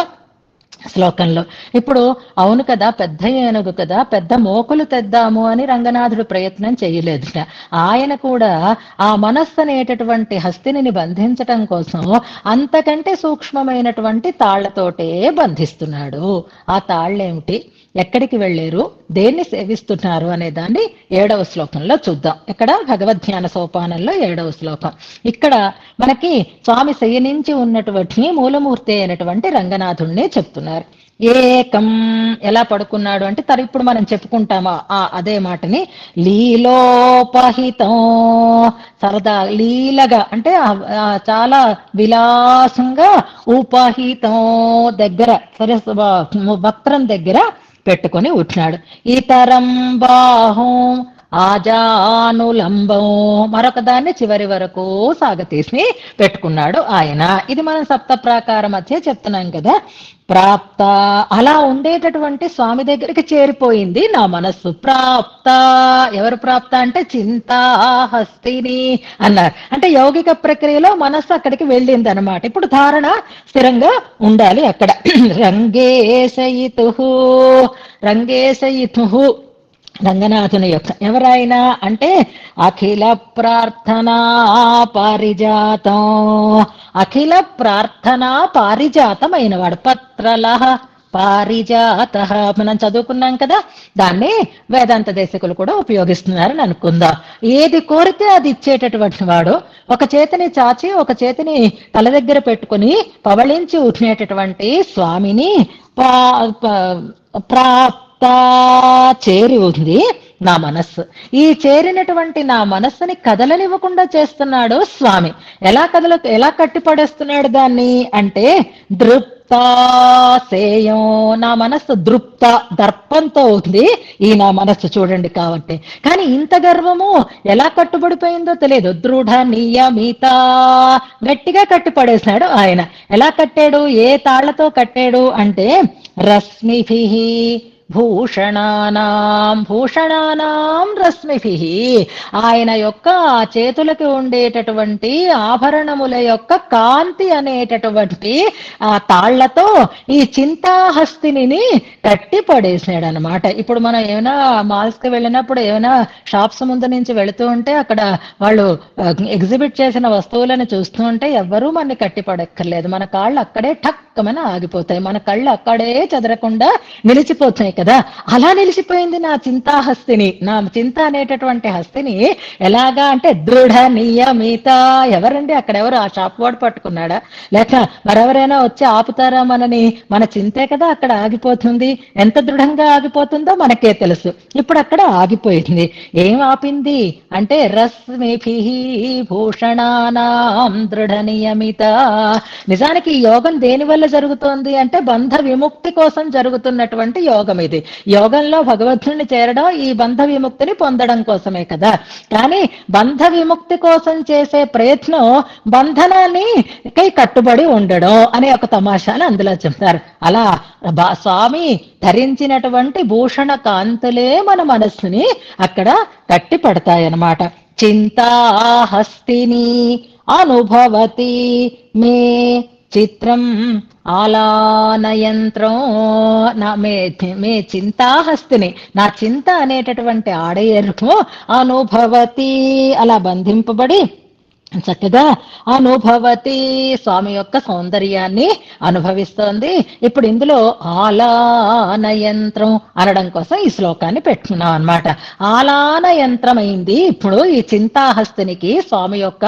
శ్లోకంలో. ఇప్పుడు అవును కదా, పెద్ద ఏనుగు కదా, పెద్ద మోకులు తెద్దాము అని రంగనాథుడు ప్రయత్నం చేయలేదుట. ఆయన కూడా ఆ మనస్సు అనేటటువంటి హస్తిని బంధించటం కోసం అంతకంటే సూక్ష్మమైనటువంటి తాళ్లతోటే బంధిస్తున్నాడు. ఆ తాళ్ళేమిటి, ఎక్కడికి వెళ్ళారు, దేన్ని సేవిస్తున్నారు అనే దాన్ని 7వ శ్లోకంలో చూద్దాం. ఇక్కడ భగవద్ధ్యాన సోపానంలో 7వ శ్లోకం. ఇక్కడ మనకి స్వామి శయనించి ఉన్నటువంటి మూలమూర్తి అయినటువంటి రంగనాథుణ్ణి చెప్తున్నారు. ఏకం ఎలా పడుకున్నాడు అంటే ఇప్పుడు మనం చెప్పుకుంటామా అదే మాటని, లీలోపహితం, సరదా లీలగా అంటే చాలా విలాసంగా, ఉపహితం దగ్గర సరే వక్త్రం దగ్గర పెట్టుకొని ఉంటున్నాడు. ఇతరం బాహం ఆజానులంబం, మరొక దాన్ని చివరి వరకు సాగతీసి పెట్టుకున్నాడు ఆయన. ఇది మనం సప్త ప్రాకార మధ్య చెప్తున్నాం కదా. ప్రాప్త, అలా ఉండేటటువంటి స్వామి దగ్గరికి చేరిపోయింది నా మనస్సు. ప్రాప్త, ఎవరు ప్రాప్త అంటే చింతా హస్తిని అన్నారు. అంటే యౌగిక ప్రక్రియలో మనస్సు అక్కడికి వెళ్ళింది అనమాట. ఇప్పుడు ధారణ స్థిరంగా ఉండాలి అక్కడ. రంగేశయితు, రంగేశయితు రంగనాథుని యొక్క ఎవరైనా అంటే అఖిల ప్రార్థనా పారిజాతం, అఖిల ప్రార్థనా పారిజాతం అయినవాడు. పత్రలహ పారిజాత మనం చదువుకున్నాం కదా, దాన్ని వేదాంత దేశకులు కూడా ఉపయోగిస్తున్నారని అనుకుందాం. ఏది కోరితే అది ఇచ్చేటటువంటి వాడు, ఒక చేతిని చాచి ఒక చేతిని తల దగ్గర పెట్టుకుని పవళించి ఉఠినేటటువంటి స్వామిని ప్రాప్త చేరి ఉంది నా మనస్సు. ఈ చేరినటువంటి నా మనస్సుని కదలనివ్వకుండా చేస్తున్నాడు స్వామి. ఎలా కట్టిపడేస్తున్నాడు దాన్ని అంటే దృప్తాసేయం. నా మనస్సు దృప్త దర్పంతో ఉంది ఈ నా మనస్సు చూడండి కాబట్టి. కానీ ఇంత గర్వము ఎలా కట్టుబడిపోయిందో తెలియదు. దృఢ నియమిత గట్టిగా కట్టిపడేశాడు ఆయన. ఎలా కట్టాడు, ఏ తాళ్లతో కట్టాడు అంటే రశ్మిభి భూషణానాం రశ్మిభి. ఆయన యొక్క చేతులకి ఉండేటటువంటి ఆభరణముల యొక్క కాంతి అనేటటువంటి ఆ తాళ్లతో ఈ చింతాహస్తిని కట్టి పడేసాడు అనమాట. ఇప్పుడు మనం ఏమైనా మాల్స్ కి వెళ్ళినప్పుడు ఏమైనా షాప్స్ ముందు నుంచి వెళుతూ ఉంటే అక్కడ వాళ్ళు ఎగ్జిబిట్ చేసిన వస్తువులను చూస్తూ ఉంటే ఎవ్వరూ మనని కట్టి పడక్కర్లేదు. మన కాళ్ళు అక్కడే ఠక్కమని ఆగిపోతాయి, మన కళ్ళు అక్కడే చెదరకుండా నిలిచిపోతాయి కదా. అలా నిలిచిపోయింది నా చింతాహస్తిని. నా చింత అనేటటువంటి హస్తిని ఎలాగా అంటే దృఢ నియమిత. ఎవరండి అక్కడెవరు? ఆ షాప్ వాడు పట్టుకున్నాడా, లేక మరెవరైనా వచ్చి ఆపుతారా మనని? మన చింతే కదా అక్కడ ఆగిపోతుంది. ఎంత దృఢంగా ఆగిపోతుందో మనకే తెలుసు. ఇప్పుడు అక్కడ ఆగిపోయింది. ఏం ఆపింది అంటే రశ్మిభి భూషణానాం దృఢ నియమిత. నిజానికి ఈ యోగం దేని వల్ల జరుగుతోంది అంటే బంధ విముక్తి కోసం జరుగుతున్నటువంటి యోగం ఇది. యోగంలో భగవంతుడిని చేరడం ఈ బంధ విముక్తిని పొందడం కోసమే కదా. కానీ బంధ విముక్తి కోసం చేసే ప్రయత్నం బంధనాన్ని కట్టుబడి ఉండడం అనే ఒక తమాషాని అందులో చెప్తారు. అలా స్వామి ధరించినటువంటి భూషణ కాంతులే మన మనస్సుని అక్కడ కట్టి పడతాయన్నమాట. చింతాహస్తిని అనుభవతి మే చిత్రం ఆలానయంత్రం. మే చింతాహస్తిని, నా చింత అనేటటువంటి ఆడయేరుకు అనుభవతి అలా బంధింపబడి చక్కగా అనుభవతి స్వామి యొక్క సౌందర్యాన్ని అనుభవిస్తోంది. ఇప్పుడు ఇందులో ఆలాన యంత్రం అనడం కోసం ఈ శ్లోకాన్ని పెట్టుకున్నాం అన్నమాట. ఆలాన యంత్రమైంది ఇప్పుడు ఈ చింతాహస్తినికి స్వామి యొక్క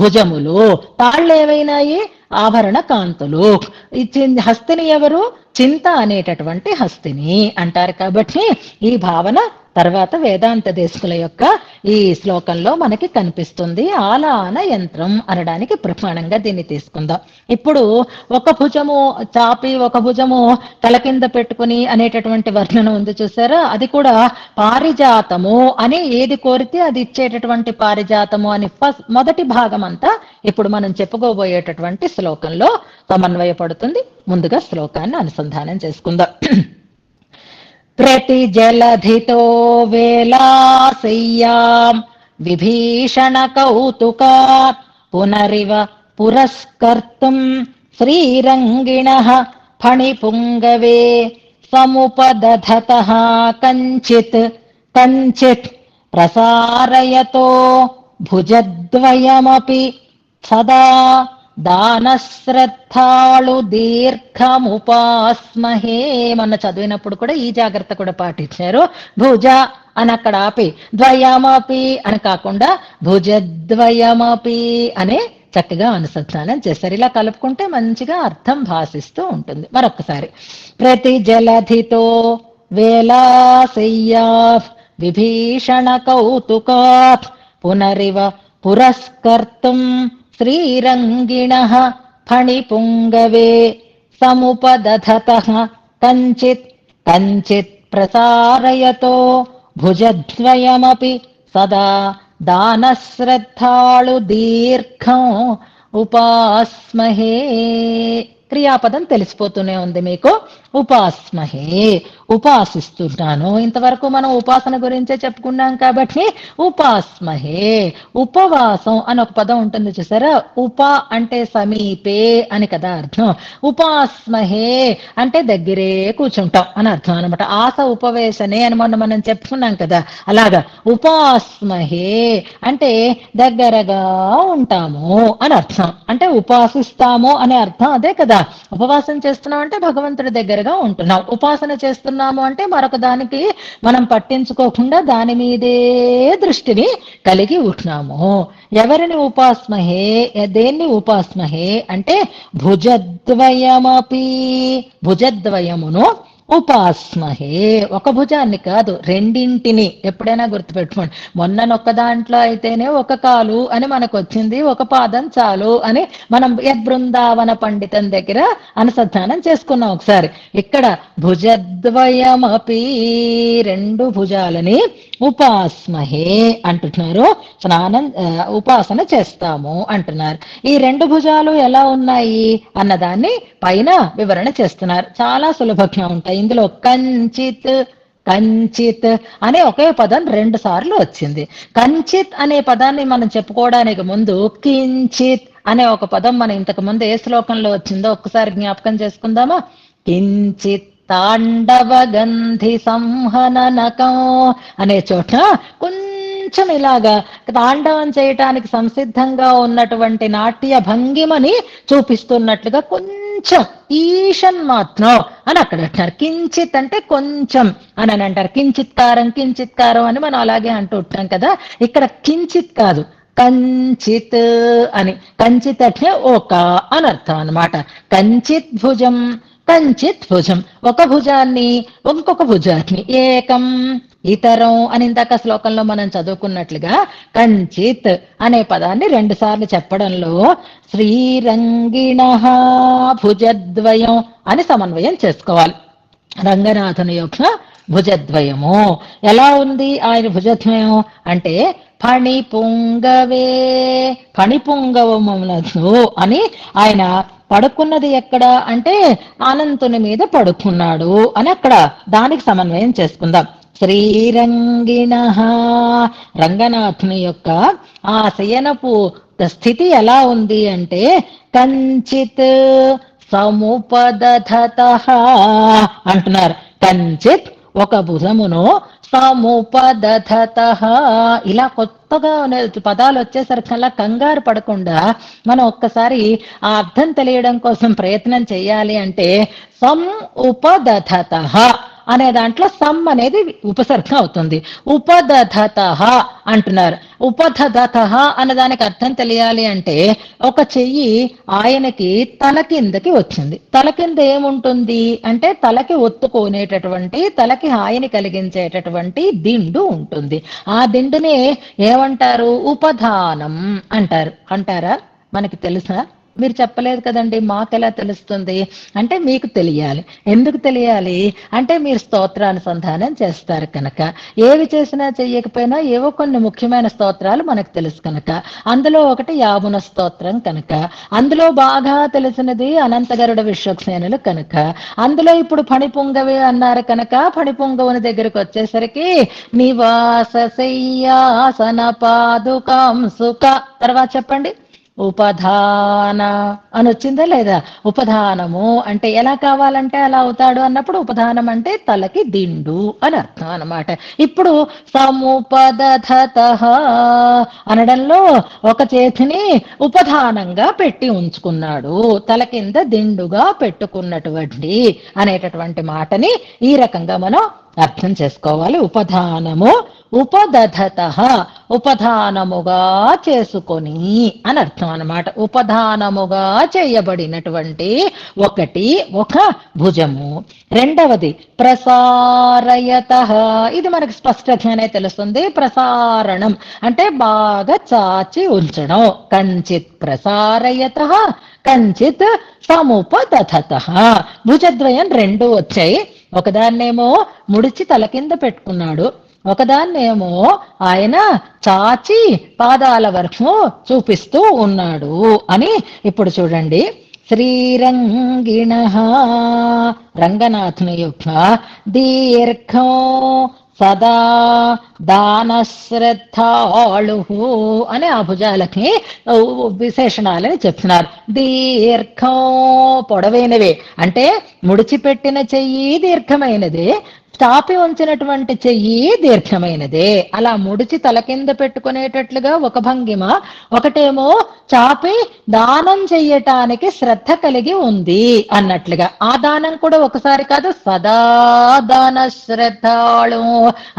భుజములు. తాళ్ళు ఏవైనాయి? ఆభరణ కాంతులు. ఈ హస్తిని ఎవరు? చింత అనేటటువంటి హస్తిని అంటారు. కాబట్టి ఈ భావన తర్వాత వేదాంత దేశకుల యొక్క ఈ శ్లోకంలో మనకి కనిపిస్తుంది. ఆలాన యంత్రం అనడానికి ప్రమాణంగా దీన్ని తీసుకుందాం. ఇప్పుడు ఒక భుజము చాపి ఒక భుజము తల కింద పెట్టుకుని అనేటటువంటి వర్ణన ఉంది చూసారా, అది కూడా పారిజాతము అని ఏది కోరితే అది ఇచ్చేటటువంటి పారిజాతము అని మొదటి భాగం అంతా ఇప్పుడు మనం చెప్పుకోబోయేటటువంటి శ్లోకంలో సమన్వయపడుతుంది. ముందుగా శ్లోకాన్ని అనుసంధానం చేసుకుందాం. ప్రతి జలధితో వేలాసయ్యాం విభీషణ కౌతుకాత్ పునరివ పురస్కర్తుం శ్రీరంగిణః ఫణిపుంగవే సముపదధతః కంచిత్ కంచిత్ ప్రసారయతో భుజద్వయమపి సదా దానశ్రద్ధాళు దీర్ఘముపాస్మహే. మొన్న చదివినప్పుడు కూడా ఈ జాగ్రత్త కూడా పాటించారు. భుజ అని అక్కడ ఆపి ద్వయమపి అని కాకుండా భుజద్వయమపి అనే చక్కగా అనుసంధానం చేశారు. ఇలా కలుపుకుంటే మంచిగా అర్థం భాషిస్తూ ఉంటుంది. మరొకసారి ప్రతి జలధితో వేలాశయ్యా విభీషణ కౌతుకాత్ పునరివ పురస్కర్తుం శ్రీరంగిణః ఫణిపుంగవే సముపదధతః కంచిత్ కంచిత్ ప్రసారయతో భుజద్వయమపి సదా దానశ్రద్ధాళు దీర్ఘం ఉపాస్మహే. క్రియాపదం తెలిసిపోతూనే ఉంది మీకు. ఉపాస్మహే, ఉపాసిస్తున్నాను. ఇంతవరకు మనం ఉపాసన గురించే చెప్పుకున్నాం కాబట్టి ఉపాస్మహే. ఉపవాసం అని ఒక పదం ఉంటుంది చూసారా, ఉప అంటే సమీపే అని కదా అర్థం. ఉపాస్మహే అంటే దగ్గరే కూర్చుంటాం అని అర్థం అనమాట. ఆస ఉపవేశనే అని మొన్న మనం చెప్పుకున్నాం కదా, అలాగా ఉపాస్మహే అంటే దగ్గరగా ఉంటాము అని అర్థం. అంటే ఉపాసిస్తాము అనే అర్థం అదే కదా. ఉపవాసం చేస్తున్నాం అంటే భగవంతుడి దగ్గరగా ఉన్నట్లుగా ఉంటున్నాం. ఉపాసన చేస్తున్నాము అంటే మరొక దానికి మనం పట్టించుకోకుండా దాని మీదే దృష్టిని కలిగి ఉంటున్నాము. ఎవరిని ఉపాస్మహే, దేన్ని ఉపాస్మహే అంటే భుజద్వయమపి, భుజద్వయమును ఉపాస్మహే. ఒక భుజాన్ని కాదు, రెండింటిని ఎప్పుడైనా గుర్తుపెట్టుకోండి. మొన్ననొక్క దాంట్లో అయితేనే ఒక కాలు అని మనకు వచ్చింది, ఒక పాదం చాలు అని మనం బృందావన పండితం దగ్గర అనుసంధానం చేసుకున్నాం ఒకసారి. ఇక్కడ భుజద్వయమపి, రెండు భుజాలని ఉపాస్మహే అంటున్నారు. ఉపాసన చేస్తాము అంటున్నారు. ఈ రెండు భుజాలు ఎలా ఉన్నాయి అన్నదాన్ని పైన వివరణ చేస్తున్నారు. చాలా సులభంగా ఉంటాయి. ఇందులో కంచిత్, కంచిత్ అనే ఒకే పదం 2 సార్లు వచ్చింది. కంచిత్ అనే పదాన్ని మనం చెప్పుకోవడానికి ముందు కించిత్ అనే ఒక పదం మనం ఇంతకు ముందు ఏ శ్లోకంలో వచ్చిందో ఒక్కసారి జ్ఞాపకం చేసుకుందామా. కించిత్ తాండవ గంధి సంహననకం అనే చోట కొంచెం ఇలాగా తాండవం చేయటానికి సంసిద్ధంగా ఉన్నటువంటి నాట్య భంగిమని చూపిస్తున్నట్లుగా కొంచెం ఈషన్ మాత్రం అని అక్కడ అంటారు. కించిత్ అంటే కొంచెం అని అంటారు. కించిత్కారం, కించిత్కారం అని మనం అలాగే అంటూ ఉంటాం కదా. ఇక్కడ కించిత్ కాదు, కంచిత్ అని. కంచిత్ అంటే ఒక అని అర్థం అనమాట. కంచిత్ భుజం, కంచిత్ భుజం, ఒక భుజాన్ని ఇంకొక భుజాన్ని, ఏకం ఇతరం అని ఇందాక శ్లోకంలో మనం చదువుకున్నట్లుగా కంచిత్ అనే పదాన్ని 2 సార్లు చెప్పడంలో శ్రీరంగిణ భుజద్వయం అని సమన్వయం చేసుకోవాలి. రంగనాథుని యొక్క భుజద్వయము ఎలా ఉంది? ఆయన భుజద్వయం అంటే ఫణిపుంగవే, ఫణిపుంగవమునకు అని ఆయన పడుకున్నది ఎక్కడ అంటే అనంతుని మీద పడుకున్నాడు అని అక్కడ దానికి సమన్వయం చేసుకుందాం. శ్రీరంగిణ, రంగనాథుని యొక్క ఆ శయనపు స్థితి ఎలా ఉంది అంటే కంచిత్ సముపదధత అంటున్నారు. కంచిత్ ఒక భుజమును, సముపదధత ఇలా కొత్తగా పదాలు వచ్చేసరికల్లా కంగారు పడకుండా మనం ఒక్కసారి ఆ అర్థం తెలియడం కోసం ప్రయత్నం చేయాలి. అంటే సం ఉపదధత అనే దాంట్లో సమ్ అనేది ఉపసర్గ అవుతుంది. ఉపదధత అంటున్నారు. ఉపదధత అనే దానికి అర్థం తెలియాలి అంటే ఒక చెయ్యి ఆయనకి తల కిందకి వచ్చింది. తల కింద ఏముంటుంది అంటే తలకి ఒత్తుకునేటటువంటి, తలకి హాయిని కలిగించేటటువంటి దిండు ఉంటుంది. ఆ దిండునే ఏమంటారు? ఉపధానం అంటారు. అంటారా? మనకి తెలుసా? మీరు చెప్పలేదు కదండి, మాకెలా తెలుస్తుంది అంటే మీకు తెలియాలి. ఎందుకు తెలియాలి అంటే మీరు స్తోత్రానుసంధానం చేస్తారు కనుక. ఏవి చేసినా చెయ్యకపోయినా ఏవో కొన్ని ముఖ్యమైన స్తోత్రాలు మనకు తెలుసు కనుక. అందులో ఒకటి యామున స్తోత్రం కనుక. అందులో బాగా తెలిసినది అనంతగరుడ విశ్వక్సేనులు కనుక. అందులో ఇప్పుడు ఫణిపుంగవే అన్నారు కనుక ఫణిపుంగవుని దగ్గరికి వచ్చేసరికి నివాస శయ్యాసన పాదుకాం సుఖ, తర్వాత చెప్పండి. ఉపధాన అని వచ్చిందా లేదా? ఉపధానము అంటే ఎలా కావాలంటే అలా అవుతాడు అన్నప్పుడు ఉపధానం అంటే తలకి దిండు అని అర్థం అన్నమాట. ఇప్పుడు సముపదధత అనడంలో ఒక చేతిని ఉపధానంగా పెట్టి ఉంచుకున్నాడు, తల కింద దిండుగా పెట్టుకున్నటువంటి అనేటటువంటి మాటని ఈ రకంగా మనం అర్థం చేసుకోవాలి. ఉపధానము, ఉపదధత ఉపధానముగా చేసుకొని అని అర్థం అన్నమాట. ఉపధానముగా చేయబడినటువంటి ఒకటి ఒక భుజము. రెండవది ప్రసారయత, ఇది మనకు స్పష్టంగానే తెలుస్తుంది. ప్రసారణం అంటే బాగా చాచి ఉంచడం. కంచిత్ ప్రసారయత, కంచిత్ సముపదధత. భుజద్వయం 2 వచ్చాయి. ఒకదాన్నేమో ముడిచి తల కింద పెట్టుకున్నాడు, ఒకదాన్నేమో ఆయన చాచి పాదాల వరకు చూపిస్తూ ఉన్నాడు అని. ఇప్పుడు చూడండి, శ్రీరంగిణ రంగనాథుని యొక్క దీర్ఘం సదా దానశ్రద్ధాళు అని ఆ భుజాలకి విశేషణాలని చెప్తున్నారు. దీర్ఘం పొడవైనవే అంటే ముడిచిపెట్టిన చెయ్యి దీర్ఘమైనది, చాపి ఉంచినటువంటి చెయ్యి దీర్ఘమైనదే. అలా ముడిచి తల కింద పెట్టుకునేటట్లుగా ఒక భంగిమ, ఒకటేమో చాపి దానం చెయ్యటానికి శ్రద్ధ కలిగి ఉంది అన్నట్లుగా. ఆ దానం కూడా ఒకసారి కాదు, సదా దాన శ్రద్ధాళు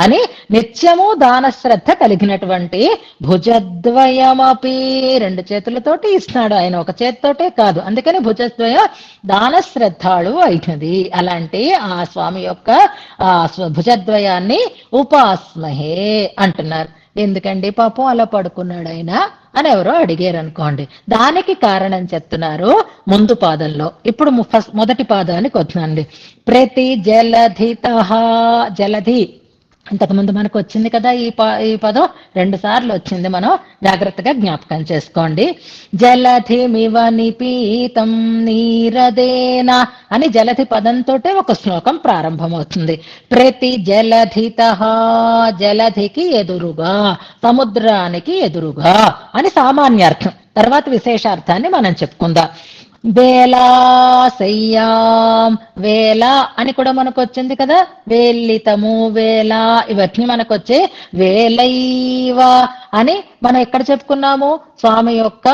అని నిత్యము దాన శ్రద్ధ కలిగినటువంటి భుజద్వయమపి, రెండు చేతులతోటి ఇస్తున్నాడు ఆయన, ఒక చేతితోటే కాదు. అందుకని భుజద్వయ దాన శ్రద్ధాళు అయినది. అలాంటి ఆ స్వామి యొక్క ఆ భుజద్వయాన్ని ఉపాస్మహే అంటున్నారు. ఎందుకండి పాపం అలా పడుకున్నాడు ఆయన అని ఎవరో అడిగారు అనుకోండి. దానికి కారణం చెప్తున్నారు ముందు పాదంలో. ఇప్పుడు మొదటి పాదానికి వస్తున్నాండి. ప్రతి జలధిత, జలధి అంతకుముందు మనకు వచ్చింది కదా ఈ పదం, 2 సార్లు వచ్చింది, మనం జాగ్రత్తగా జ్ఞాపకం చేసుకోండి. జలధిమివ నిపీతం నీరదేన అని జలధి పదంతో ఒక శ్లోకం ప్రారంభమవుతుంది. ప్రతి జలధిత, జలధికి ఎదురుగా, సముద్రానికి ఎదురుగా అని సామాన్యార్థం. తర్వాత విశేషార్థాన్ని మనం చెప్పుకుందాం. వేలాసయ్యాం, వేల అని కూడా మనకు వచ్చింది కదా, వేలితము వేల, ఇవన్నీ మనకు వచ్చే వేలైవ అని మనం ఎక్కడ చెప్పుకున్నాము. స్వామి యొక్క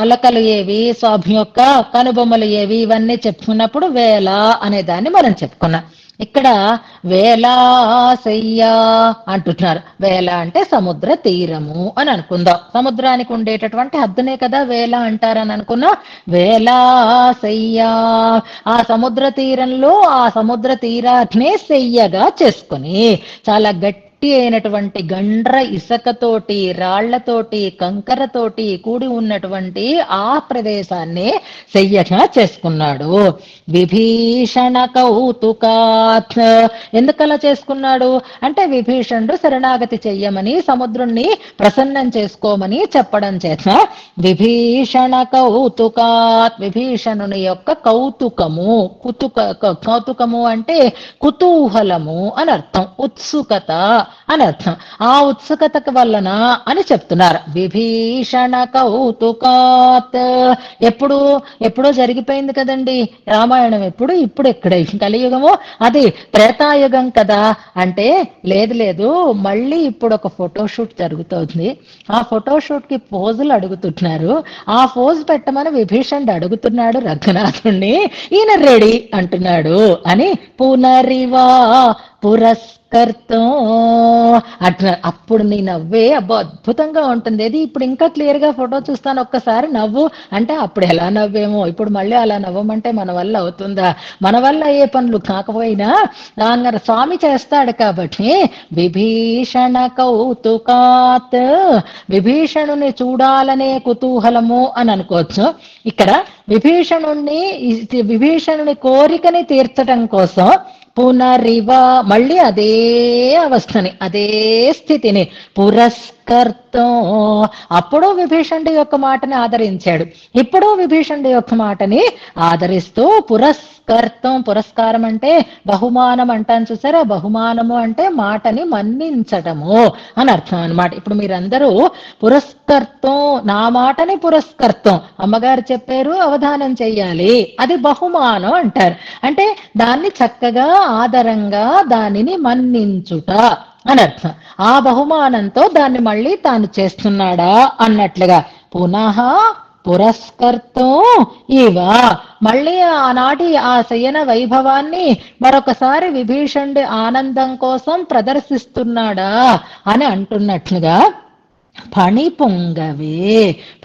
అలకలు ఏవి, స్వామి యొక్క కనుబొమ్మలు ఏవి, ఇవన్నీ చెప్పుకున్నప్పుడు వేల అనే దాన్ని మనం చెప్పుకున్నాం. ఇక్కడ వేలాసయ్య అంటున్నారు. వేల అంటే సముద్ర తీరము అని అనుకుందాం. సముద్రానికి ఉండేటటువంటి హద్దునే కదా వేల అంటారని అనుకున్నాం. వేలాసయ్య, ఆ సముద్ర తీరంలో ఆ సముద్ర తీరాన్నే శయ్యగా చేసుకుని చాలా గట్టి అయినటువంటి గండ్ర ఇసకతోటి, రాళ్లతోటి, కంకరతోటి కూడి ఉన్నటువంటి ఆ ప్రదేశాన్ని శయ్యగా చేసుకున్నాడు. విభీషణ కౌతుకాత్, ఎందుకలా చేసుకున్నాడు అంటే విభీషణుడు శరణాగతి చెయ్యమని, సముద్రుణ్ణి ప్రసన్నం చేసుకోమని చెప్పడం చేత విభీషణ కౌతుకాత్, విభీషణుని యొక్క కౌతుకము, కౌతుకము అంటే కుతూహలము అని అర్థం, ఉత్సుకత అని అర్థం. ఆ ఉత్సుకత వలన అని చెప్తున్నారు. విభీషణ కౌతుకాత్, ఎప్పుడో జరిగిపోయింది కదండి రామాయణం. ఇప్పుడు ఎక్కడ కలియుగము, అది త్రేతాయుగం కదా అంటే లేదు మళ్ళీ ఇప్పుడు ఒక ఫోటోషూట్ జరుగుతోంది. ఆ ఫోటోషూట్ కి పోజులు అడుగుతున్నారు. ఆ పోజు పెట్టమని విభీషణుడు అడుగుతున్నాడు రఘునాథుణ్ణి. ఈయన రెడీ అంటున్నాడు అని పునరివా పురస్కర్తం అంటున్నారు. అప్పుడు నీ నవ్వే అబ్బా అద్భుతంగా ఉంటుంది. అది ఇప్పుడు ఇంకా క్లియర్ గా ఫోటో చూస్తాను, ఒక్కసారి నవ్వు అంటే అప్పుడు ఎలా నవ్వేమో, ఇప్పుడు మళ్ళీ అలా నవ్వమంటే మన వల్ల అవుతుందా? మన వల్ల ఏ పనులు కాకపోయినా దాని స్వామి చేస్తాడు కాబట్టి విభీషణ కౌతుకాత్, విభీషణుని చూడాలనే కుతూహలము అని అనుకోవచ్చు. ఇక్కడ విభీషణుని కోరికని తీర్చడం కోసం పునరివ, మళ్ళీ అదే అవస్థని, అదే స్థితిని పురస్కర్తం, అప్పుడు విభీషణుడి యొక్క మాటని ఆదరించాడు, ఇప్పుడు విభీషణుడి యొక్క మాటని ఆదరిస్తూ పురస్కర్తం, పురస్కారం అంటే బహుమానం అంటాను చూసారా, బహుమానము అంటే మాటని మన్నించటము అని అర్థం అనమాట. ఇప్పుడు మీరందరూ పురస్కర్తం, నా మాటని పురస్కర్తం, అమ్మగారు చెప్పారు అవధానం చెయ్యాలి, అది బహుమానం అంటారు. అంటే దాన్ని చక్కగా ఆదరంగా దానిని మన్నించుట అని అర్థం. ఆ బహుమానంతో దాన్ని మళ్ళీ తాను చేస్తున్నాడా అన్నట్లుగా పునః పురస్కర్తం ఇవ, మళ్ళీ ఆనాటి ఆ శయన వైభవాన్ని మరొకసారి విభీషణుడి ఆనందం కోసం ప్రదర్శిస్తున్నాడా అని అంటున్నట్లుగా ఫణిపుంగవే,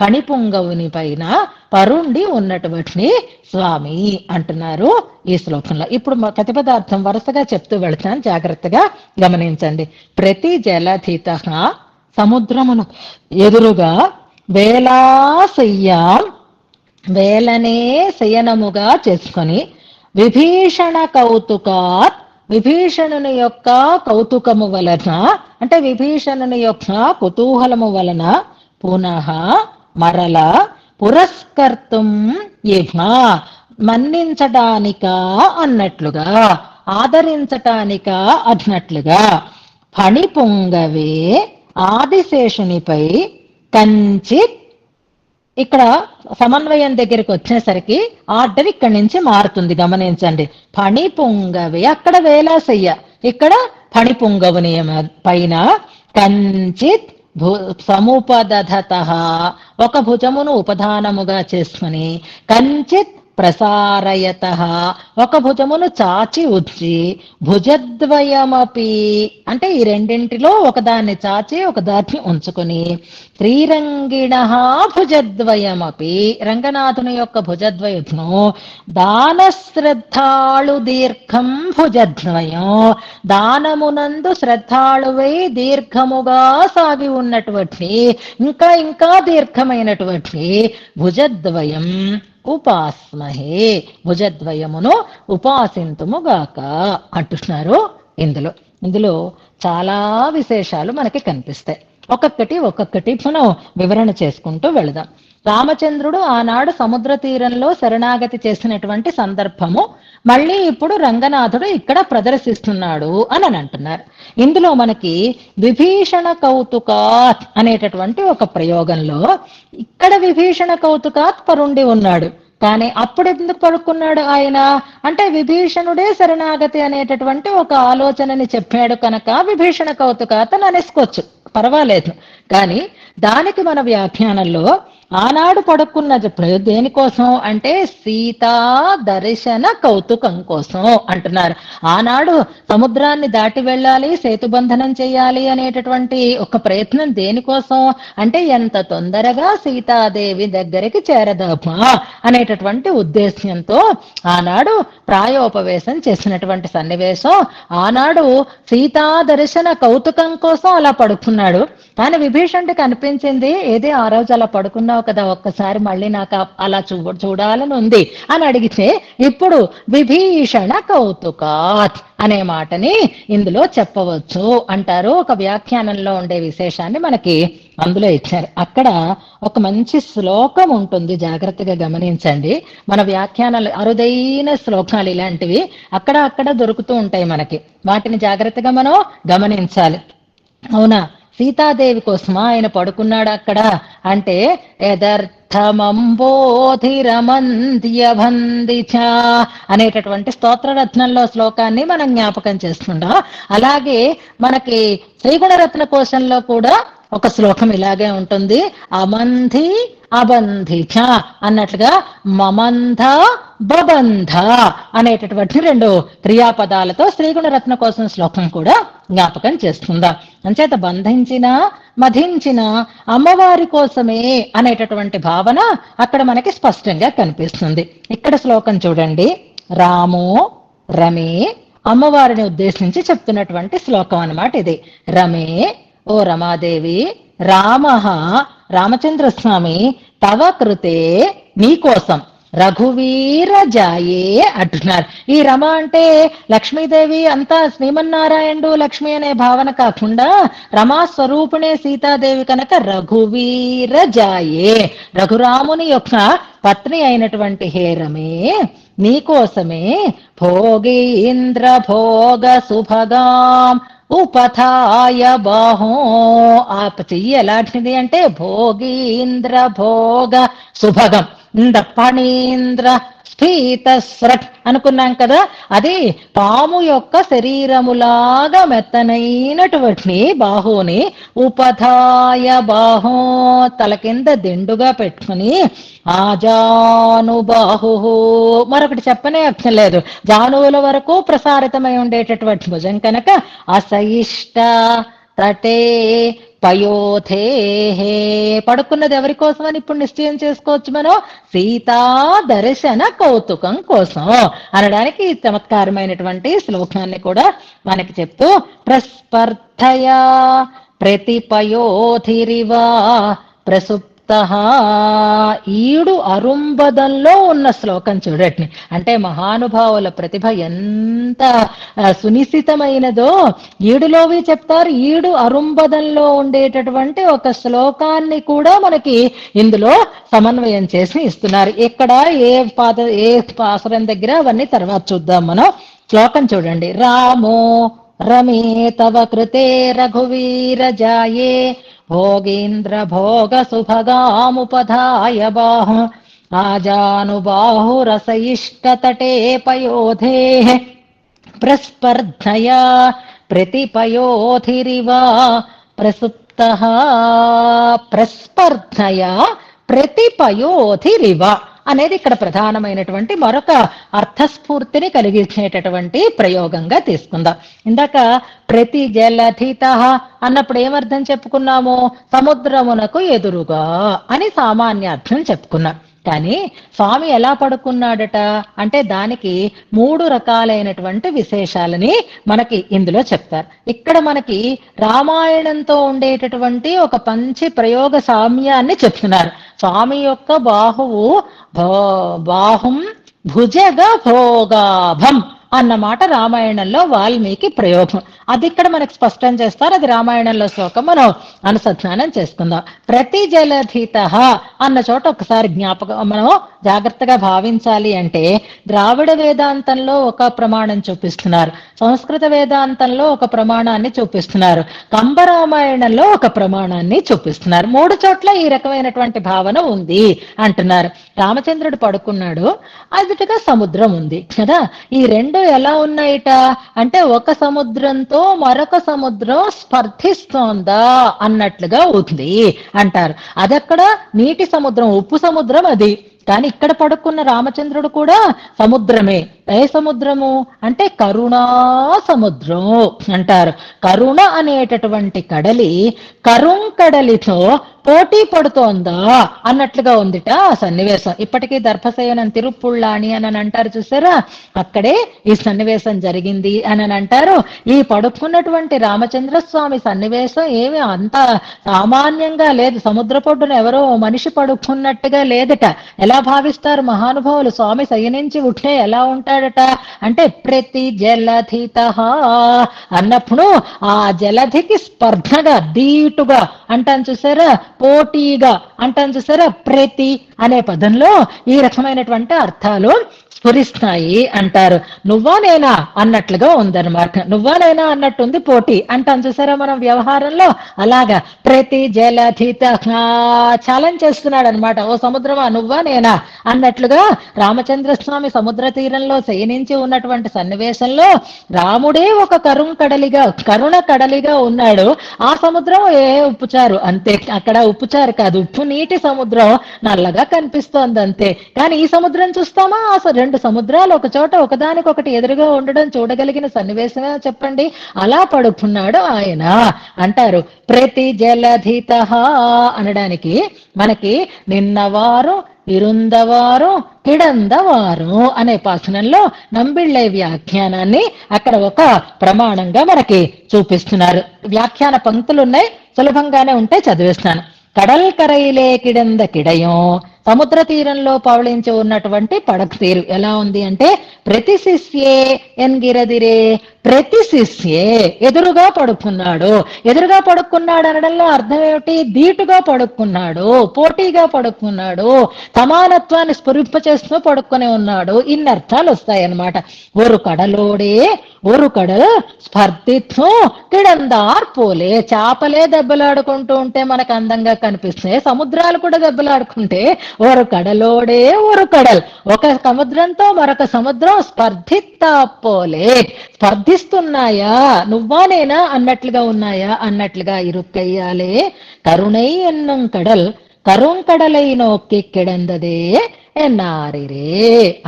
ఫణిపుంగవుని పైన పరుండి ఉన్నటువంటి స్వామి అంటున్నారు ఈ శ్లోకంలో. ఇప్పుడు ప్రతిపదార్థం వరుసగా చెప్తూ వెళ్తాను, జాగ్రత్తగా గమనించండి. ప్రతి జలధిత, సముద్రమును ఎదురుగా, వేలాశయ్యా, వేలనే శయనముగా చేసుకొని, విభీషణ కౌతుకాత్, విభీషణుని యొక్క కౌతుకము వలన అంటే విభీషణుని యొక్క కుతూహలము వలన పునః మరల పురస్కర్తం ఇవ, మన్నించటానిక అన్నట్లుగా, ఆదరించటానిక అన్నట్లుగా ఫణిపుంగవే ఆదిశేషునిపై కంచిత్, ఇక్కడ సమన్వయం దగ్గరికి వచ్చేసరికి ఆర్డర్ ఇక్కడి నుంచి మారుతుంది, గమనించండి. ఫణిపుంగవే, అక్కడ వేలాశయ్య, ఇక్కడ ఫణిపుంగవుని పైన కంచిత్ సముపదధత, ఒక భుజమును ఉపధానముగా చేసుకుని, కంచిత్ ప్రసారయత, ఒక భుజమును చాచి ఉచ్చి, భుజద్వయమపి అంటే ఈ రెండింటిలో ఒకదాన్ని చాచి ఒకదాన్ని ఉంచుకుని, శ్రీరంగిణ భుజద్వయమపి రంగనాథుని యొక్క భుజద్వయమును, దానశ్రద్ధాళు దీర్ఘం భుజద్వయం దానమునందు శ్రద్ధాళువై దీర్ఘముగా సాగి ఉన్నటువంటి ఇంకా ఇంకా దీర్ఘమైనటువంటి భుజద్వయం ఉపాస్మహే భుజద్వయమును ఉపాసింతుముగాక అంటున్నారు. ఇందులో చాలా విశేషాలు మనకి కనిపిస్తాయి. ఒక్కొక్కటి మనం వివరణ చేసుకుంటూ వెళదాం. రామచంద్రుడు ఆనాడు సముద్ర తీరంలో శరణాగతి చేసినటువంటి సందర్భము మళ్ళీ ఇప్పుడు రంగనాథుడు ఇక్కడ ప్రదర్శిస్తున్నాడు అని అంటున్నారు. ఇందులో మనకి విభీషణ కౌతుకాత్ అనేటటువంటి ఒక ప్రయోగంలో ఇక్కడ విభీషణ కౌతుకాత్ పరుండి ఉన్నాడు. కానీ అప్పుడు ఎందుకు పడుకున్నాడు ఆయన అంటే విభీషణుడే శరణాగతి అనేటటువంటి ఒక ఆలోచనని చెప్పాడు కనుక విభీషణ కౌతుకాత్ అని అనేసుకోవచ్చు, పర్వాలేదు. కానీ దానికి మన వ్యాఖ్యానంలో ఆనాడు పడుకున్న దేనికోసం అంటే సీతా దర్శన కౌతుకం కోసం అంటున్నారు. ఆనాడు సముద్రాన్ని దాటి వెళ్ళాలి, సేతుబంధనం చేయాలి అనేటటువంటి ఒక ప్రయత్నం దేనికోసం అంటే ఎంత తొందరగా సీతాదేవి దగ్గరికి చేరదామా అనేటటువంటి ఉద్దేశ్యంతో ఆనాడు ప్రాయోపవేశం చేసినటువంటి సన్నివేశం. ఆనాడు సీతా దర్శన కౌతుకం కోసం అలా పడుకున్నాడు. కానీ విభీషణుడికి అనిపించింది, ఏది ఆ రోజు అలా పడుకున్నావు కదా, ఒక్కసారి మళ్ళీ నాకు అలా చూడాలని ఉంది అని అడిగితే ఇప్పుడు విభీషణ కౌతుకాత్ అనే మాటని ఇందులో చెప్పవచ్చు అంటారు. ఒక వ్యాఖ్యానంలో ఉండే విశేషాన్ని మనకి అందులో ఇచ్చారు. అక్కడ ఒక మంచి శ్లోకం ఉంటుంది, జాగ్రత్తగా గమనించండి. మన వ్యాఖ్యానాలు అరుదైన శ్లోకాలు ఇలాంటివి అక్కడ దొరుకుతూ ఉంటాయి మనకి, వాటిని జాగ్రత్తగా మనం గమనించాలి. అవునా, సీతాదేవి కోసమా ఆయన పడుకున్నాడు అక్కడ అంటే యథర్థమంబోధిరమంద్యభందిచ అనేటటువంటి స్తోత్రరత్నంలో శ్లోకాన్ని మనం జ్ఞాపకం చేసుకుంటాం. అలాగే మనకి శ్రీగుణరత్న కోశంలో కూడా ఒక శ్లోకం ఇలాగే ఉంటుంది, అమంధి అబంధిచ అన్నట్లుగా మమంధ బబంధ అనేటటువంటి రెండు క్రియాపదాలతో శ్రీగుణరత్న కోసం శ్లోకం కూడా జ్ఞాపకం చేసుకుందాం. అంచేత బంధించిన మధించిన అమ్మవారి కోసమే అనేటటువంటి భావన అక్కడ మనకి స్పష్టంగా కనిపిస్తుంది. ఇక్కడ శ్లోకం చూడండి, రామో రమే అమ్మవారిని ఉద్దేశించి చెప్తున్నటువంటి శ్లోకం అన్నమాట ఇది. రమే ఓ రమాదేవి, రామః రామచంద్రస్వామి తవ కృతే నీకోసం రఘువీర జాయే అంటున్నారు. ఈ రమ అంటే లక్ష్మీదేవి అంతా శ్రీమన్నారాయణుడు లక్ష్మి అనే భావన కాకుండా రమా స్వరూపుణే సీతాదేవి కనుక రఘువీర జాయే రఘురాముని యొక్క పత్ని అయినటువంటి హే రమే నీకోసమే భోగీంద్ర భోగ సుభగాం ఉపథాయ బాహో ఆ చెయ్యి ఎలాంటిది అంటే భోగీంద్ర భోగ సుభగం పణీంద్ర స్ఫీతస్రట్ అనుకున్నాం కదా, అది పాము యొక్క శరీరములాగా మెత్తనైనటువంటి బాహుని ఉపథాయ బాహో తల కింద దిండుగా పెట్టుకుని ఆజానుబాహు మరొకటి చెప్పనే అక్కర్లేదు, జానువుల వరకు ప్రసారితమై ఉండేటటువంటి భుజం కనుక అసయిష్ట తటే పయోధే పడుకున్నది ఎవరి కోసం అని ఇప్పుడు నిశ్చయం చేసుకోవచ్చు మనం, సీతా దర్శన కౌతుకం కోసం అనడానికి చమత్కారమైనటువంటి శ్లోకాన్ని కూడా మనకి చెప్తూ ప్రస్పర్ధయా ప్రతిపయోధిరివా ప్రసుప్త ఈడు అరుంబదంలో ఉన్న శ్లోకం చూడండి. అంటే మహానుభావుల ప్రతిభ ఎంత సునిశ్చితమైనదో ఈడులోవి చెప్తారు. ఈడు అరుంబదంలో ఉండేటటువంటి ఒక శ్లోకాన్ని కూడా మనకి ఇందులో సమన్వయం చేసి ఇస్తున్నారు. ఇక్కడ ఏ పాసరం దగ్గర అవన్నీ తర్వాత చూద్దాం మనం. శ్లోకం చూడండి, రామో రమే తవ కృతే రఘువీర జాయే భోగీంద్ర భోగ సుభగాముపధాయ బాహు ఆజానుబాహు రసయిష్ట తటే పయోధే ప్రస్పర్ధయా ప్రతిపయోధిరివ ప్రసుప్త ప్రస్పర్ధయా ప్రతిపయోధిరివ అనేది ఇక్కడ ప్రధానమైనటువంటి మరొక అర్థస్ఫూర్తిని కలిగించేటటువంటి ప్రయోగంగా తీసుకుందాం. ఇందాక ప్రతి జలధిత అన్నప్పుడు ఏమర్థం చెప్పుకున్నాము? సముద్రమునకు ఎదురుగా అని సామాన్యార్థం చెప్పుకున్నాం. కానీ స్వామి ఎలా పడుకున్నాడట అంటే దానికి 3 రకాలైనటువంటి విశేషాలని మనకి ఇందులో చెప్తారు. ఇక్కడ మనకి రామాయణంతో ఉండేటటువంటి ఒక పంచి ప్రయోగ సామ్యాన్ని చెప్తున్నారు. స్వామి యొక్క బాహుం భుజగ భోగాభం అన్నమాట రామాయణంలో వాల్మీకి ప్రయోగం. అది ఇక్కడ మనకు స్పష్టం చేస్తారు. అది రామాయణంలో శ్లోకం మనం అనుసంధానం చేసుకుందాం. ప్రతి జలధిత అన్న చోట ఒకసారి మనం జాగ్రత్తగా భావించాలి. అంటే ద్రావిడ వేదాంతంలో ఒక ప్రమాణం చూపిస్తున్నారు, సంస్కృత వేదాంతంలో ఒక ప్రమాణాన్ని చూపిస్తున్నారు, కంబరామాయణంలో ఒక ప్రమాణాన్ని చూపిస్తున్నారు. 3 చోట్ల ఈ రకమైనటువంటి భావన ఉంది అంటున్నారు. రామచంద్రుడు పడుకున్నాడు, అదుటగా సముద్రం ఉంది కదా. ఈ 2 ఎలా ఉన్నాయిట అంటే ఒక సముద్రంతో మరొక సముద్రం స్పర్ధిస్తోందా అన్నట్లుగా ఉంది అంటారు. అదక్కడ నీటి సముద్రం, ఉప్పు సముద్రం అది. కానీ ఇక్కడ పడుకున్న రామచంద్రుడు కూడా సముద్రమే. ఏ సముద్రము అంటే కరుణా సముద్రం అంటారు. కరుణ అనేటటువంటి కడలి కరుంకడలితో పోటీ పడుతోందా అన్నట్లుగా ఉందిట ఆ సన్నివేశం. ఇప్పటికీ దర్భసేనం తిరుప్పుళ్ళాని అని అంటారు చూసారా, అక్కడే ఈ సన్నివేశం జరిగింది అని అంటారు. ఈ పడుకున్నటువంటి రామచంద్ర స్వామి సన్నివేశం ఏమి అంత సామాన్యంగా లేదు. సముద్ర పొడ్డున ఎవరో మనిషి పడుకున్నట్టుగా లేదట. ఎలా భావిస్తారు మహానుభావులు? స్వామి శయనించి ఉట్టే ఎలా ఉంటాడట అంటే ప్రతి జలధిత అన్నప్పుడు ఆ జలధికి స్పర్ధగా, ధీటుగా అంటాను చూసారా, పోటీగా అంటాను చూసారా, ప్రతి అనే పదంలో ఈ రకమైనటువంటి అర్థాలు స్ఫురిస్తాయి అంటారు. నువ్వా నేనా అన్నట్లుగా ఉందన్నమాట. నువ్వా నేనా అన్నట్టుంది పోటీ అంటాను చూసారా మనం వ్యవహారంలో. అలాగా ప్రతి జలధిత ఛాలెంజ్ చేస్తున్నాడు అనమాట. ఓ సముద్రమా నువ్వా నేనా అన్నట్లుగా రామచంద్ర స్వామి సముద్ర తీరంలో శయనించి ఉన్నటువంటి సన్నివేశంలో రాముడే ఒక కరుణ కడలిగా ఉన్నాడు. ఆ సముద్రం ఉప్పుచారు అంతే. అక్కడ ఉప్పుచారు కాదు, ఉప్పు నీటి సముద్రం నల్లగా కనిపిస్తోంది అంతే. కానీ ఈ సముద్రం చూస్తామా? ఆ 2 సముద్రాలు ఒక చోట ఒకదానికొకటి ఎదురుగా ఉండడం చూడగలిగిన సన్నివేశమే చెప్పండి. అలా పడుకున్నాడు ఆయన అంటారు. ప్రతి జలధిత అనడానికి మనకి నిన్నవారు ఇరుందవారు కిడందవారు అనే పాసనంలో నంబిళ్ళై వ్యాఖ్యానాన్ని అక్కడ ఒక ప్రమాణంగా మనకి చూపిస్తున్నారు. వ్యాఖ్యాన పంక్తులు ఉన్నాయి, సులభంగానే ఉంటే చదివిస్తాను. కడల్ కరైలే కిడంద కిడయం, సముద్ర తీరంలో పవళించి ఉన్నటువంటి పడక తీరు ఎలా ఉంది అంటే ప్రతి శిష్యే ఎన్గిరదిరే, ప్రతి శిష్యే ఎదురుగా పడుకున్నాడు. ఎదురుగా పడుకున్నాడు అనడంలో అర్థం ఏమిటి? ధీటుగా పడుకున్నాడు, పోటీగా పడుకున్నాడు, సమానత్వాన్ని స్ఫురింప చేస్తూ పడుకునే ఉన్నాడు. ఇన్ని అర్థాలు వస్తాయన్నమాట. ఒక కడలోడే ఒక కడల్ స్పర్ధిత్వం కిడందార్ పోలే. చేపలే దెబ్బలాడుకుంటూ ఉంటే మనకు అందంగా కనిపిస్తున్నాయి, సముద్రాలు కూడా దెబ్బలాడుకుంటే ఒక కడలోడే ఒక కడల్, ఒక సముద్రంతో మరొక సముద్రం స్పర్ధిత్తా పోలే, స్పర్ధిస్తున్నాయా, నువ్వా నేనా అన్నట్లుగా ఉన్నాయా అన్నట్లుగా ఇరుక్కయ్యాలే. కరుణై ఎన్నం కడల్ కరుంకడలై నోక్కి కిడందదే ఎన్నారిరే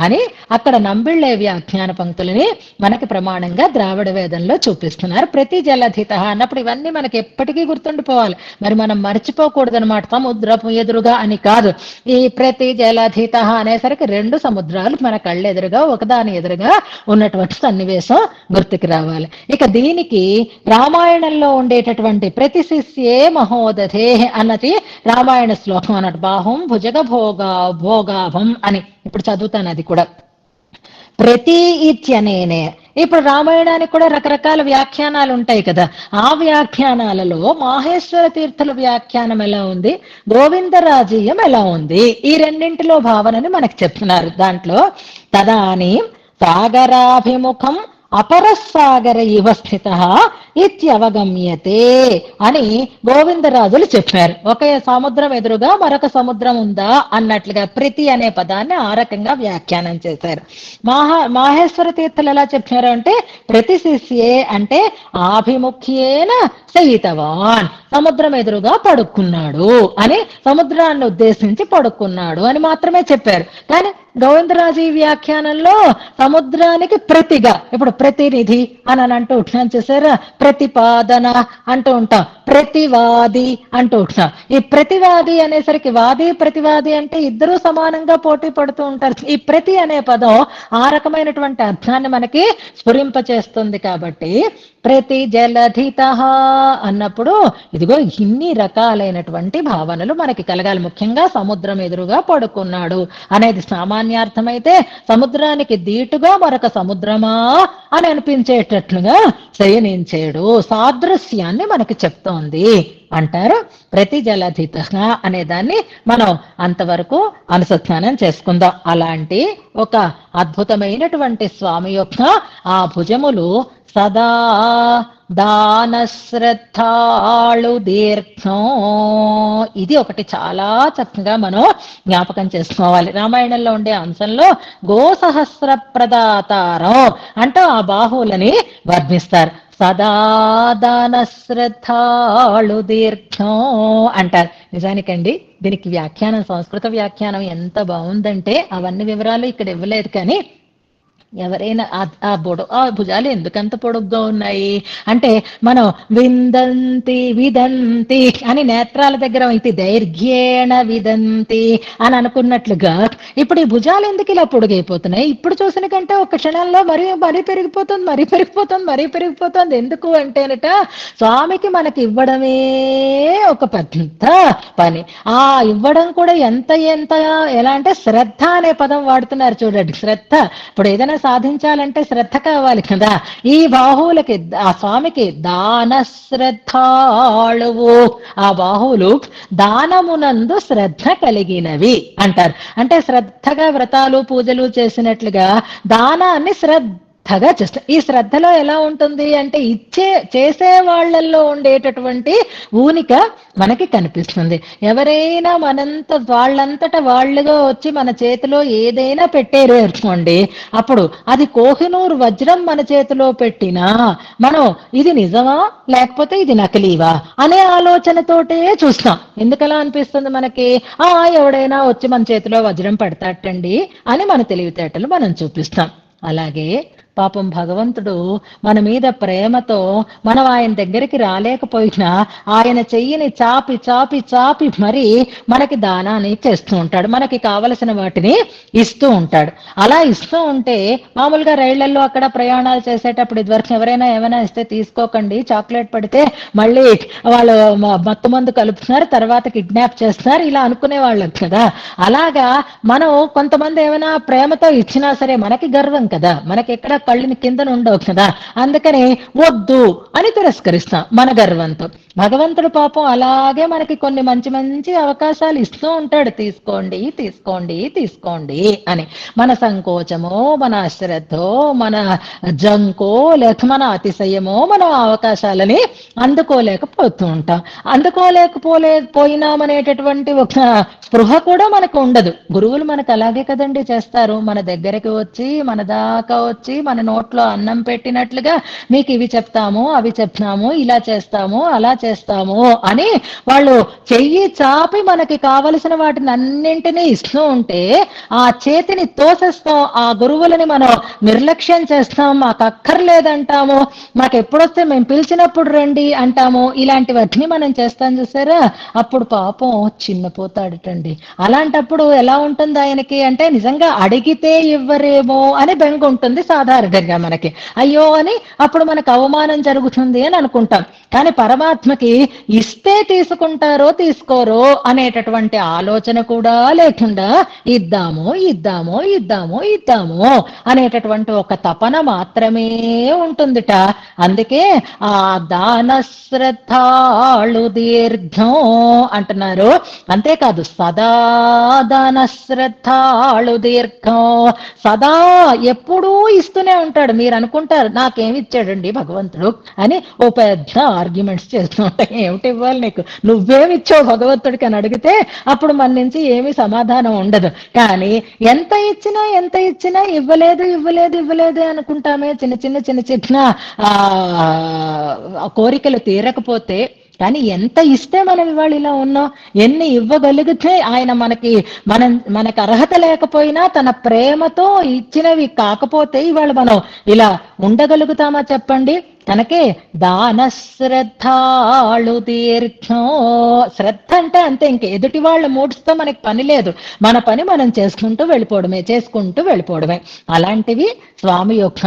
అని అక్కడ నంబిళ్ళే వ్యాఖ్యాన పంక్తులని మనకి ప్రమాణంగా ద్రావిడ వేదంలో చూపిస్తున్నారు. ప్రతి జలధిత అన్నప్పుడు ఇవన్నీ మనకి ఎప్పటికీ గుర్తుండిపోవాలి. మరి మనం మర్చిపోకూడదు అనమాట. సముద్రపు ఎదురుగా అని కాదు. ఈ ప్రతి జలధిత అనేసరికి 2 సముద్రాలు మన కళ్ళు ఎదురుగా ఒకదాని ఎదురుగా ఉన్నటువంటి సన్నివేశం గుర్తుకు రావాలి. ఇక దీనికి రామాయణంలో ఉండేటటువంటి ప్రతి శిష్యే మహోదధే అన్నది రామాయణ శ్లోకం అన్నట్టు. బాహుం భుజగ భోగాభం అని ఇప్పుడు చదువుతాను. అది కూడా ప్రతి ఇత్యనేనే. ఇప్పుడు రామాయణానికి కూడా రకరకాల వ్యాఖ్యానాలు ఉంటాయి కదా. ఆ వ్యాఖ్యానాలలో మాహేశ్వర తీర్థుల వ్యాఖ్యానం ఎలా ఉంది, గోవిందరాజీయం ఎలా ఉంది, ఈ రెండింటిలో భావనని మనకు చెప్తున్నారు. దాంట్లో తదాని సాగరాభిముఖం అపరస్సాగర ఇవ స్థిత ఇత్యవగమ్యతే అని గోవిందరాజులు చెప్పారు. ఒక సముద్రం ఎదురుగా మరొక సముద్రం ఉందా అన్నట్లుగా ప్రతి అనే పదాన్ని ఆ రకంగా వ్యాఖ్యానం చేశారు. మాహేశ్వర తీర్థులు ఎలా చెప్పారు అంటే ప్రతి శిష్యే అంటే ఆభిముఖ్యేన సహితవాన్, సముద్రం ఎదురుగా పడుకున్నాడు అని, సముద్రాన్ని ఉద్దేశించి పడుకున్నాడు అని మాత్రమే చెప్పారు. కానీ గోవిందరాజు ఈ వ్యాఖ్యానంలో సముద్రానికి ప్రతిగా, ఇప్పుడు ప్రతినిధి అని అంటూ ఉంటున్నాం చూసారా, ప్రతిపాదన అంటూ ఉంటాం, ప్రతివాది అంటూ ఉంటున్నాం. ఈ ప్రతివాది అనేసరికి వాది ప్రతివాది అంటే ఇద్దరూ సమానంగా పోటీ పడుతూ ఉంటారు. ఈ ప్రతి అనే పదం ఆ రకమైనటువంటి అర్థాన్ని మనకి స్ఫురింపచేస్తుంది. కాబట్టి ప్రతి జలధిత అన్నప్పుడు ఇదిగో ఇన్ని రకాలైనటువంటి భావనలు మనకి కలగాలి. ముఖ్యంగా సముద్రం ఎదురుగా పడుకున్నాడు అనేది సామాన్యార్థమైతే సముద్రానికి దీటుగా మరొక సముద్రమా అని అనిపించేటట్లుగా శయనించాడు సాదృశ్యాన్ని మనకి చెప్తోంది అంటారు. ప్రతి జలధిత అనే దాన్ని మనం అంతవరకు అనుసంధానం చేసుకుందాం. అలాంటి ఒక అద్భుతమైనటువంటి స్వామి యొక్క ఆ భుజములు సదా దాన శ్రద్ధాళు దీర్ఘం, ఇది ఒకటి చాలా చక్కగా మనం జ్ఞాపకం చేసుకోవాలి. రామాయణంలో ఉండే అంశంలో గోసహస్ర ప్రదాతారం అంటూ ఆ బాహువులని వర్ణిస్తారు. సదా దాన శ్రద్ధాళు దీర్ఘం అంటారు. నిజానికండి దీనికి వ్యాఖ్యానం, సంస్కృత వ్యాఖ్యానం ఎంత బాగుందంటే అవన్నీ వివరాలు ఇక్కడ ఇవ్వలేదు. కానీ ఎవరైనా ఆ భుజాలు ఎందుకంత పొడుగ్గా ఉన్నాయి అంటే మనం విదంతి అని నేత్రాల దగ్గర ఇది దైర్ఘ్యేణ విదంతి అని అనుకున్నట్లుగా ఇప్పుడు ఈ భుజాలు ఎందుకు ఇలా పొడుగైపోతున్నాయి? ఇప్పుడు చూసిన కంటే ఒక క్షణంలో మరీ పెరిగిపోతుంది. ఎందుకు అంటేనట స్వామికి మనకి ఇవ్వడమే ఒక పెద్ద పని. ఆ ఇవ్వడం కూడా ఎంత ఎలా అంటే శ్రద్ధ అనే పదం వాడుతున్నారు చూడండి. శ్రద్ధ, ఇప్పుడు ఏదైనా సాధించాలంటే శ్రద్ధ కావాలి కదా. ఈ బాహువులకి ఆ స్వామికి దాన శ్రద్ధాళువు, ఆ బాహువులు దానమునందు శ్రద్ధ కలిగినవి అంటారు. అంటే శ్రద్ధగా వ్రతాలు పూజలు చేసినట్లుగా దానాన్ని శ్రద్ధగా చేస్తారు. ఈ శ్రద్ధలో ఎలా ఉంటుంది అంటే చేసే వాళ్ళల్లో ఉండేటటువంటి ఊనిక మనకి కనిపిస్తుంది. ఎవరైనా వాళ్ళంతట వాళ్ళుగా వచ్చి మన చేతిలో ఏదైనా పెట్టారు అనుకోండి, అప్పుడు అది కోహినూరు వజ్రం మన చేతిలో పెట్టినా మనం ఇది నిజమా లేకపోతే ఇది నకిలీవా అనే ఆలోచనతోటే చూస్తాం. ఎందుకలా అనిపిస్తుంది మనకి? ఎవడైనా వచ్చి మన చేతిలో వజ్రం పెడతాటండి అని మన తెలివితేటలు మనం చూపిస్తాం. అలాగే పాపం భగవంతుడు మన మీద ప్రేమతో మనం ఆయన దగ్గరికి రాలేకపోయినా ఆయన చెయ్యిని చాపి చాపి చాపి మరి మనకి దానాన్ని చేస్తూ ఉంటాడు, మనకి కావలసిన వాటిని ఇస్తూ ఉంటాడు. అలా ఇస్తూ ఉంటే మామూలుగా రైళ్లలో అక్కడ ప్రయాణాలు చేసేటప్పుడు ఇదివరకు ఎవరైనా ఏమైనా ఇస్తే తీసుకోకండి, చాక్లెట్ పడితే మళ్ళీ వాళ్ళు మత్తు మందు కలుపుతున్నారు, తర్వాత కిడ్నాప్ చేస్తున్నారు, ఇలా అనుకునే వాళ్ళు కదా. అలాగా మనం కొంతమంది ఏమైనా ప్రేమతో ఇచ్చినా సరే మనకి గర్వం కదా, మనకి ఎక్కడ కళ్ళని కిందన ఉండవు కదా, అందుకని వద్దు అని తిరస్కరిస్తాం మన గర్వంతో. భగవంతుడు పాపం అలాగే మనకి కొన్ని మంచి మంచి అవకాశాలు ఇస్తూ ఉంటాడు. తీసుకోండి తీసుకోండి తీసుకోండి అని. మన సంకోచమో, మన అశ్రద్ధో, మన జంకో, లేక మన అతిశయమో మనం అవకాశాలని అందుకోలేకపోతూ ఉంటాం. పోయినామనేటటువంటి ఒక స్పృహ కూడా మనకు ఉండదు. గురువులు మనకు అలాగే కదండి చేస్తారు. మన దగ్గరికి వచ్చి మన దాకా వచ్చి మన నోట్లో అన్నం పెట్టినట్లుగా మీకు ఇవి చెప్తాము అవి చెప్తాము, ఇలా చేస్తాము అలా చేస్తాము అని వాళ్ళు చెయ్యి చాపి మనకి కావలసిన వాటిని అన్నింటినీ ఇస్తూ ఉంటే ఆ చేతిని తోసేస్తాం. ఆ గురువులని మనం నిర్లక్ష్యం చేస్తాం, మాకు అక్కర్లేదంటాము, మాకు ఎప్పుడొస్తే మేము పిలిచినప్పుడు రండి అంటాము. ఇలాంటివన్నీ మనం చేస్తాం చూసారా, అప్పుడు పాపం చిన్నపోతాడటండి. అలాంటప్పుడు ఎలా ఉంటుంది ఆయనకి అంటే నిజంగా అడిగితే ఇవ్వరేమో అని బెంగ ఉంటుంది సాధారణంగా మనకి. అయ్యో అని అప్పుడు మనకు అవమానం జరుగుతుంది అని అనుకుంటాం. కానీ పరమాత్మకి ఇస్తే తీసుకుంటారో తీసుకోరో అనేటటువంటి ఆలోచన కూడా లేకుండా ఇద్దాము ఇద్దాము ఇద్దాము ఇద్దాము అనేటటువంటి ఒక తపన మాత్రమే ఉంటుందిట. అందుకే ఆ దాన శ్రద్ధాళు దీర్ఘం అంటున్నారు. అంతేకాదు సదా దాన శ్రద్ధాళు దీర్ఘం, సదా ఎప్పుడూ ఇస్తూనే ఇస్తూనే ఉంటాడు. మీరు అనుకుంటారు నాకేమి ఇచ్చాడండి భగవంతుడు అని ఓ పెద్ద ఆర్గ్యుమెంట్స్ చేస్తూ ఉంటాయి. ఏమిటి ఇవ్వాలి నీకు, నువ్వేమి ఇచ్చావు భగవంతుడికి అని అడిగితే అప్పుడు మన నుంచి ఏమీ సమాధానం ఉండదు. కానీ ఎంత ఇచ్చినా ఇవ్వలేదు ఇవ్వలేదు ఇవ్వలేదు అనుకుంటామే. చిన్న కోరికలు తీరకపోతే. కానీ ఎంత ఇస్తే మనం ఇవాళ ఇలా ఉన్నాం, ఎన్ని ఇవ్వగలిగితే ఆయన మనకు అర్హత లేకపోయినా తన ప్రేమతో ఇచ్చినవి కాకపోతే ఇవాళ మనం ఇలా ఉండగలుగుతామా చెప్పండి. కనుకే దాన శ్రద్ధాళు దీర్ఘం. శ్రద్ధ అంటే అంతే, ఇంక ఎదుటి వాళ్ళ మూడ్స్తో మనకి పని లేదు, మన పని మనం చేసుకుంటూ వెళ్ళిపోవడమే. అలాంటివి స్వామి యొక్క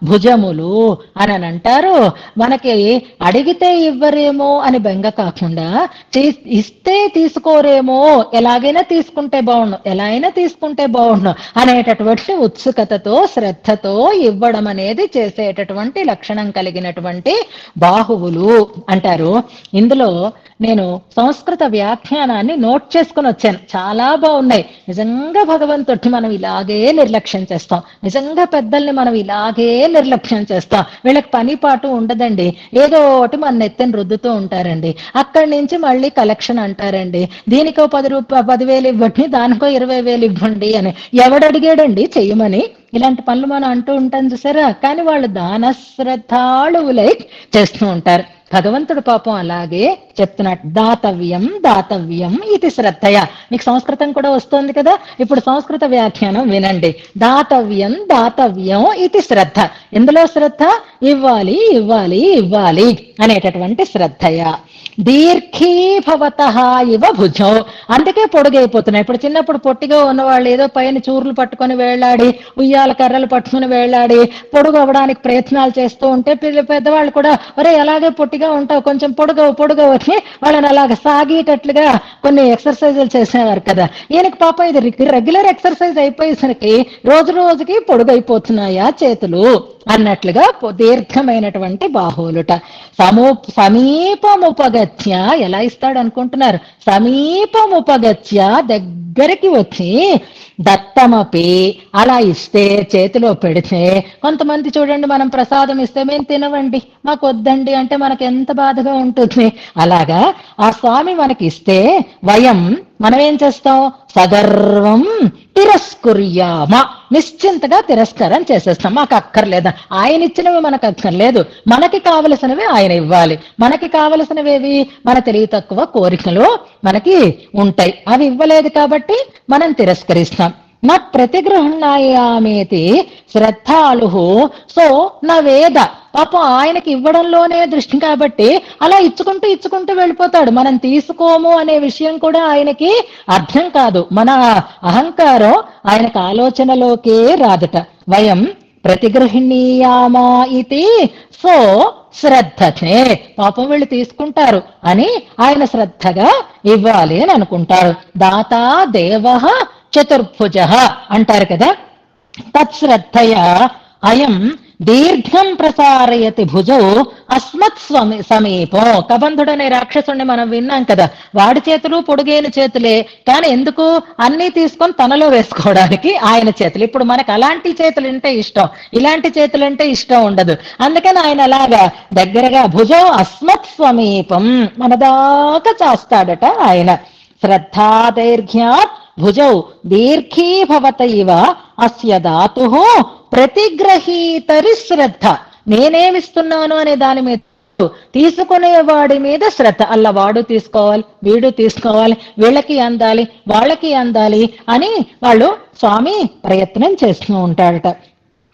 భుజములు అని అంటారు. మనకి అడిగితే ఇవ్వరేమో అని బెంగ కాకుండా, ఇస్తే తీసుకోరేమో, ఎలాగైనా తీసుకుంటే బాగుండు అనేటటువంటి ఉత్సుకతతో శ్రద్ధతో ఇవ్వడం అనేది చేసేటటువంటి లక్షణం కలిగినటువంటి బాహువులు అంటారు. ఇందులో నేను సంస్కృత వ్యాఖ్యానాన్ని నోట్ చేసుకుని వచ్చాను. చాలా బాగున్నాయి. నిజంగా భగవంతుడిని మనం ఇలాగే నిర్లక్ష్యం చేస్తాం, నిజంగా పెద్దల్ని మనం ఇలాగే నిర్లక్ష్యం చేస్తాం. వీళ్ళకి పని పాటు ఉండదండి, ఏదో ఒకటి మన ఎత్తని రుద్దుతూ ఉంటారండి. అక్కడి నుంచి మళ్ళీ కలెక్షన్ అంటారండి. దీనికో 10,000 ఇవ్వండి, దానికో 20,000 ఇవ్వండి అని ఎవడడిగాడండి చెయ్యమని. ఇలాంటి పనులు మనం అంటూ ఉంటాం చూసారా. కానీ వాళ్ళు దాన శ్రద్ధాళువులై చేస్తూ ఉంటారు. భగవంతుడు పాపం అలాగే చెప్తున్నాడు, దాతవ్యం ఇది శ్రద్ధయ. మీకు సంస్కృతం కూడా వస్తుంది కదా, ఇప్పుడు సంస్కృత వ్యాఖ్యానం వినండి. దాతవ్యం ఇది శ్రద్ధ. ఎందులో శ్రద్ధ? ఇవ్వాలి అనేటటువంటి శ్రద్ధయ. దీర్ఘీభవత ఇవ భుజం. అందుకే పొడుగైపోతున్నాయి. ఇప్పుడు చిన్నప్పుడు పొట్టిగా ఉన్నవాళ్ళు ఏదో పైన చూర్లు పట్టుకొని వేళ్లాడి, ఉయ్యాల కర్రలు పట్టుకుని వేళ్లాడి పొడుగు అవ్వడానికి ప్రయత్నాలు చేస్తూ ఉంటే పెద్దవాళ్ళు కూడా ఒరే అలాగే పొట్టిగా ఉంటావు, కొంచెం పొడుగవు అని వాళ్ళని అలాగ సాగేటట్లుగా కొన్ని ఎక్సర్సైజులు చేసేవారు కదా. ఈయనకి పాపం ఇది రెగ్యులర్ ఎక్సర్సైజ్ అయిపోయేసరికి రోజుకి పొడుగైపోతున్నాయా చేతులు అన్నట్లుగా దీర్ఘమైనటువంటి బాహువులుట. సమీపముపగత్య ఎలా ఇస్తాడు అనుకుంటున్నారు? సమీపముపగత్య దగ్గరికి వచ్చి దత్తమపి అలా ఇస్తే, చేతిలో పెడితే. కొంతమంది చూడండి, మనం ప్రసాదం ఇస్తే మేము తినవండి, మాకు వద్దండి అంటే మనకు ఎంత బాధగా ఉంటుంది. అలాగా ఆ స్వామి మనకి ఇస్తే మనం ఏం చేస్తాం? సగర్వం తిరస్కుర్యామ, నిశ్చింతగా తిరస్కారం చేసేస్తాం. మాకు అక్కర్లేదా, ఆయన ఇచ్చినవి మనకు అక్కర్లేదు, మనకి కావలసినవి ఆయన ఇవ్వాలి. మనకి కావలసినవేవి? మన తెలివి తక్కువ కోరికలు మనకి ఉంటాయి, అవి ఇవ్వలేదు కాబట్టి మనం తిరస్కరిస్తాం. నా ప్రతిగృహణాయామేతి శ్రద్ధాళు సో నా వేద. పాపం ఆయనకి ఇవ్వడంలోనే దృష్టి కాబట్టి అలా ఇచ్చుకుంటూ వెళ్ళిపోతాడు. మనం తీసుకోము అనే విషయం కూడా ఆయనకి అర్థం కాదు. మన అహంకారం ఆయనకు ఆలోచనలోకే రాదుట. ప్రతిగృహణీయామా ఇది సో శ్రద్ధతే. పాపం వీళ్ళు తీసుకుంటారు అని ఆయన శ్రద్ధగా ఇవ్వాలి అని అనుకుంటారు. దాతా దేవ చతుర్భుజ అంటారు కదా. తత్శ్రద్ధయ అయం దీర్ఘం ప్రసారయతి భుజౌ అస్మత్ సమీపం. కబంధుడనే రాక్షసుని మనం విన్నాం కదా, వాడి చేతులు పొడుగైన చేతులే, కానీ ఎందుకు? అన్నీ తీసుకొని తనలో వేసుకోవడానికి ఆయన చేతులు. ఇప్పుడు మనకు అలాంటి చేతులు అంటే ఇష్టం, ఇలాంటి చేతులు అంటే ఇష్టం ఉండదు. అందుకని ఆయన అలాగా దగ్గరగా భుజౌ అస్మత్ సమీపం, మన దాకా చేస్తాడట ఆయన. శ్రద్ధాదైర్ఘ్యాత్ భుజౌ దీర్ఘీభవత ఇవ అస్య దాతు ప్రతిగ్రహీతరి శ్రద్ధ. నేనేమిస్తున్నాను అనే దాని మీద, తీసుకునేవాడి మీద శ్రద్ధ. అలా వాడు తీసుకోవాలి, వీడు తీసుకోవాలి, వీళ్ళకి అందాలి, వాళ్ళకి అందాలి అని వాళ్ళు స్వామి ప్రయత్నం చేస్తూ ఉంటాడట.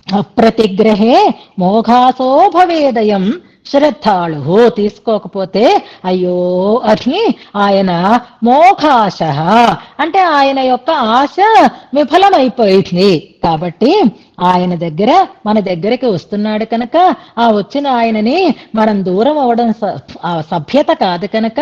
అప్రతిగ్రహే మోఘాసో భవేదయం శ్రద్ధాళు. తీసుకోకపోతే అయ్యో అని ఆయన మోఘాశ అంటే ఆయన యొక్క ఆశ విఫలమైపోయింది. కాబట్టి ఆయన దగ్గర మన దగ్గరికి వస్తున్నాడు కనుక ఆ వచ్చిన ఆయనని మనం దూరం అవడం సభ్యత కాదు కనుక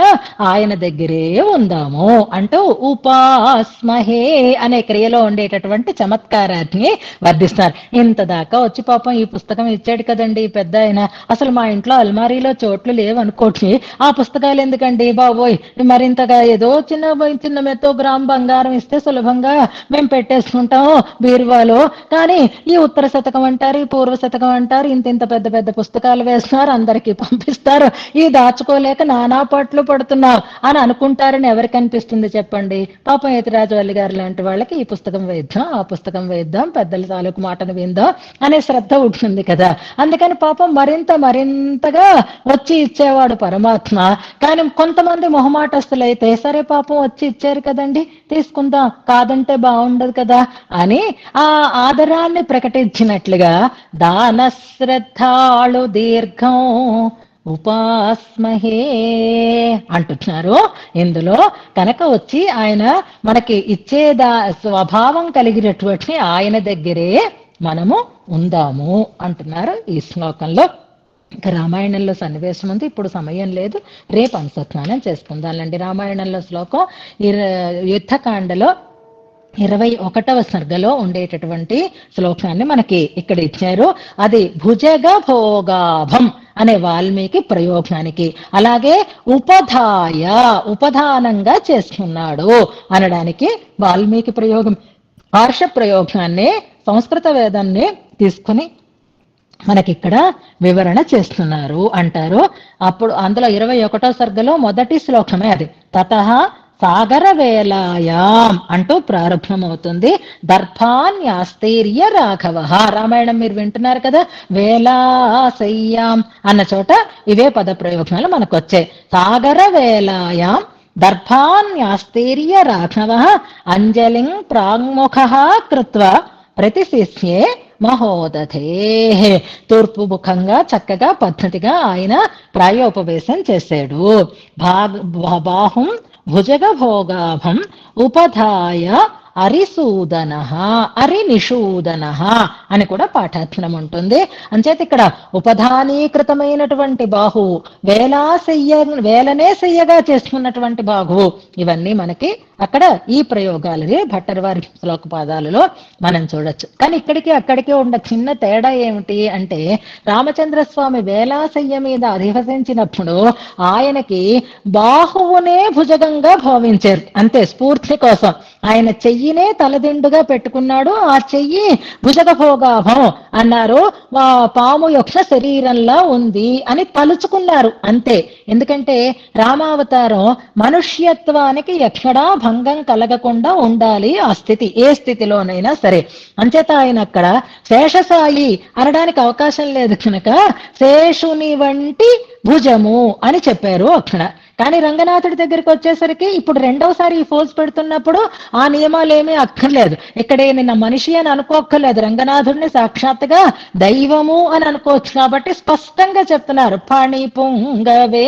ఆయన దగ్గరే ఉందాము అంటూ ఉపాస్మహే అనే క్రియలో ఉండేటటువంటి చమత్కారాన్ని వర్ధిస్తారు. ఇంత దాకా వచ్చి పాపం ఈ పుస్తకం ఇచ్చాడు కదండి పెద్ద ఆయన, అసలు మా ఇంట్లో అల్మారీలో చోట్లు లేవనుకోండి, ఆ పుస్తకాలు ఎందుకండి బాబోయ్, మరింతగా ఏదో చిన్న మెత్తో గ్రామ్ బంగారం ఇస్తే సులభంగా మేము పెట్టేసుకుంటాము బీరువాలో, కానీ ఈ ఉత్తర శతకం అంటారు, ఈ పూర్వ శతకం అంటారు, ఇంత పెద్ద పెద్ద పుస్తకాలు వేస్తున్నారు, అందరికీ పంపిస్తారు, ఈ దాచుకోలేక నానా పాటలు పడుతున్నావు అని అనుకుంటారని ఎవరికి అనిపిస్తుంది చెప్పండి? పాపం యతిరాజవల్లి గారు లాంటి వాళ్ళకి ఈ పుస్తకం వేద్దాం, ఆ పుస్తకం వేద్దాం, పెద్దల తాలూకు మాటను విందాం అనే శ్రద్ధ ఉంటుంది కదా. అందుకని పాపం మరింతగా వచ్చి ఇచ్చేవాడు పరమాత్మ. కానీ కొంతమంది మొహమాటస్తులైతే సరే పాపం వచ్చి ఇచ్చారు కదండి తీసుకుందాం, కాదంటే బాగుండదు కదా అని ఆ ఆదరాన్ని ప్రకటించినట్లుగా దాన శ్రద్ధాళు దీర్ఘం ఉపాస్మహే అంటున్నారు. ఇందులో కనుక వచ్చి ఆయన మనకి ఇచ్చేదా స్వభావం కలిగినటువంటి ఆయన దగ్గరే మనము ఉందాము అంటున్నారు ఈ శ్లోకంలో. ఇంకా రామాయణంలో సన్నివేశం ఉంది, ఇప్పుడు సమయం లేదు, రేపు అనుసంధానం చేసుకుందాలండి. రామాయణంలో శ్లోకం యుద్ధకాండలో 21వ సర్గలో ఉండేటటువంటి శ్లోకాన్ని మనకి ఇక్కడ ఇచ్చారు. అది భుజగ భోగాభం అనే వాల్మీకి ప్రయోగానికి, అలాగే ఉపధానంగా చేసుకున్నాడు అనడానికి వాల్మీకి ప్రయోగం హర్ష ప్రయోగాన్ని సంస్కృత వేదాన్ని తీసుకుని మనకిక్కడ వివరణ చేస్తున్నారు అంటారు. అప్పుడు అందులో 21వ సర్గలో మొదటి శ్లోకమే అది. తతః సాగర వేలాయాం అంటూ ప్రారంభమవుతుంది. దర్భాన్యాస్తైర్య రాఘవ. రామాయణం మీరు వింటున్నారు కదా, వేలాసయ్యాం అన్న చోట ఇవే పద ప్రయోగాలు మనకు వచ్చాయి. సాగర వేలాయాం దర్భాన్యాస్తైర్య రాఘవ అంజలిం ప్రాంగ్ముఖ కృత్వా ప్రతిశిష్యే మహోదధే. తూర్పు ముఖంగా చక్కగా పద్ధతిగా ఆయన ప్రాయోపవేశం చేశాడు. బాహుం భుజగ భోగాభం ఉపధాయ అరిసూదన అరినిషూదన అని కూడా పాఠార్థనం ఉంటుంది. అంచేత ఇక్కడ ఉపధానీకృతమైనటువంటి బాహువు, వేలనే శయ్యగా చేసుకున్నటువంటి బాహువు, ఇవన్నీ మనకి అక్కడ ఈ ప్రయోగాలనే భట్టర్వారి శ్లోక పాదాలలో మనం చూడొచ్చు. కానీ ఇక్కడికి అక్కడికి ఉన్న చిన్న తేడా ఏమిటి అంటే, రామచంద్రస్వామి వేలాశయ్య మీద అధివసించినప్పుడు ఆయనకి బాహువునే భుజగంగా భావించారు, అంతే స్ఫూర్తి కోసం. ఆయన చెయ్యినే తలదిండుగా పెట్టుకున్నాడు, ఆ చెయ్యి భుజగ భోగాభం అన్నారు, పాము యొక్క శరీరంలా ఉంది అని తలుచుకున్నారు అంతే. ఎందుకంటే రామావతారం మనుష్యత్వానికి ఎక్కడా భంగం కలగకుండా ఉండాలి, ఆ స్థితి ఏ స్థితిలోనైనా సరే. అంచేత ఆయన అక్కడ శేషసాయి అనడానికి అవకాశం లేదు కనుక శేషుని వంటి భుజము అని చెప్పారు అక్కడ. కానీ రంగనాథుడి దగ్గరికి వచ్చేసరికి ఇప్పుడు రెండవసారి ఈ ఫోర్స్ పెడుతున్నప్పుడు ఆ నియమాలు ఏమీ అక్కర్లేదు. ఇక్కడే నిన్న మనిషి అని అనుకోక్కర్లేదు, రంగనాథుడిని సాక్షాత్తుగా దైవము అని అనుకోవచ్చు. కాబట్టి స్పష్టంగా చెప్తున్నారు పణి పుంగవే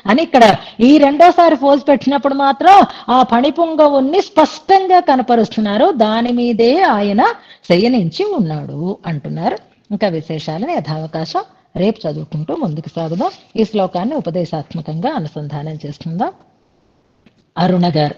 అని. ఇక్కడ ఈ రెండోసారి ఫోర్స్ పెట్టినప్పుడు మాత్రం ఆ పణి పుంగవుని స్పష్టంగా కనపరుస్తున్నారు, దాని మీదే ఆయన శయనించి ఉన్నాడు అంటున్నారు. ఇంకా విశేషాలను యథావకాశం రేపు చదువుకుంటూ ముందుకు సాగుదాం. ఈ శ్లోకాన్ని ఉపదేశాత్మకంగా అనుసంధానం చేసుకుందాం. అరుణ గారు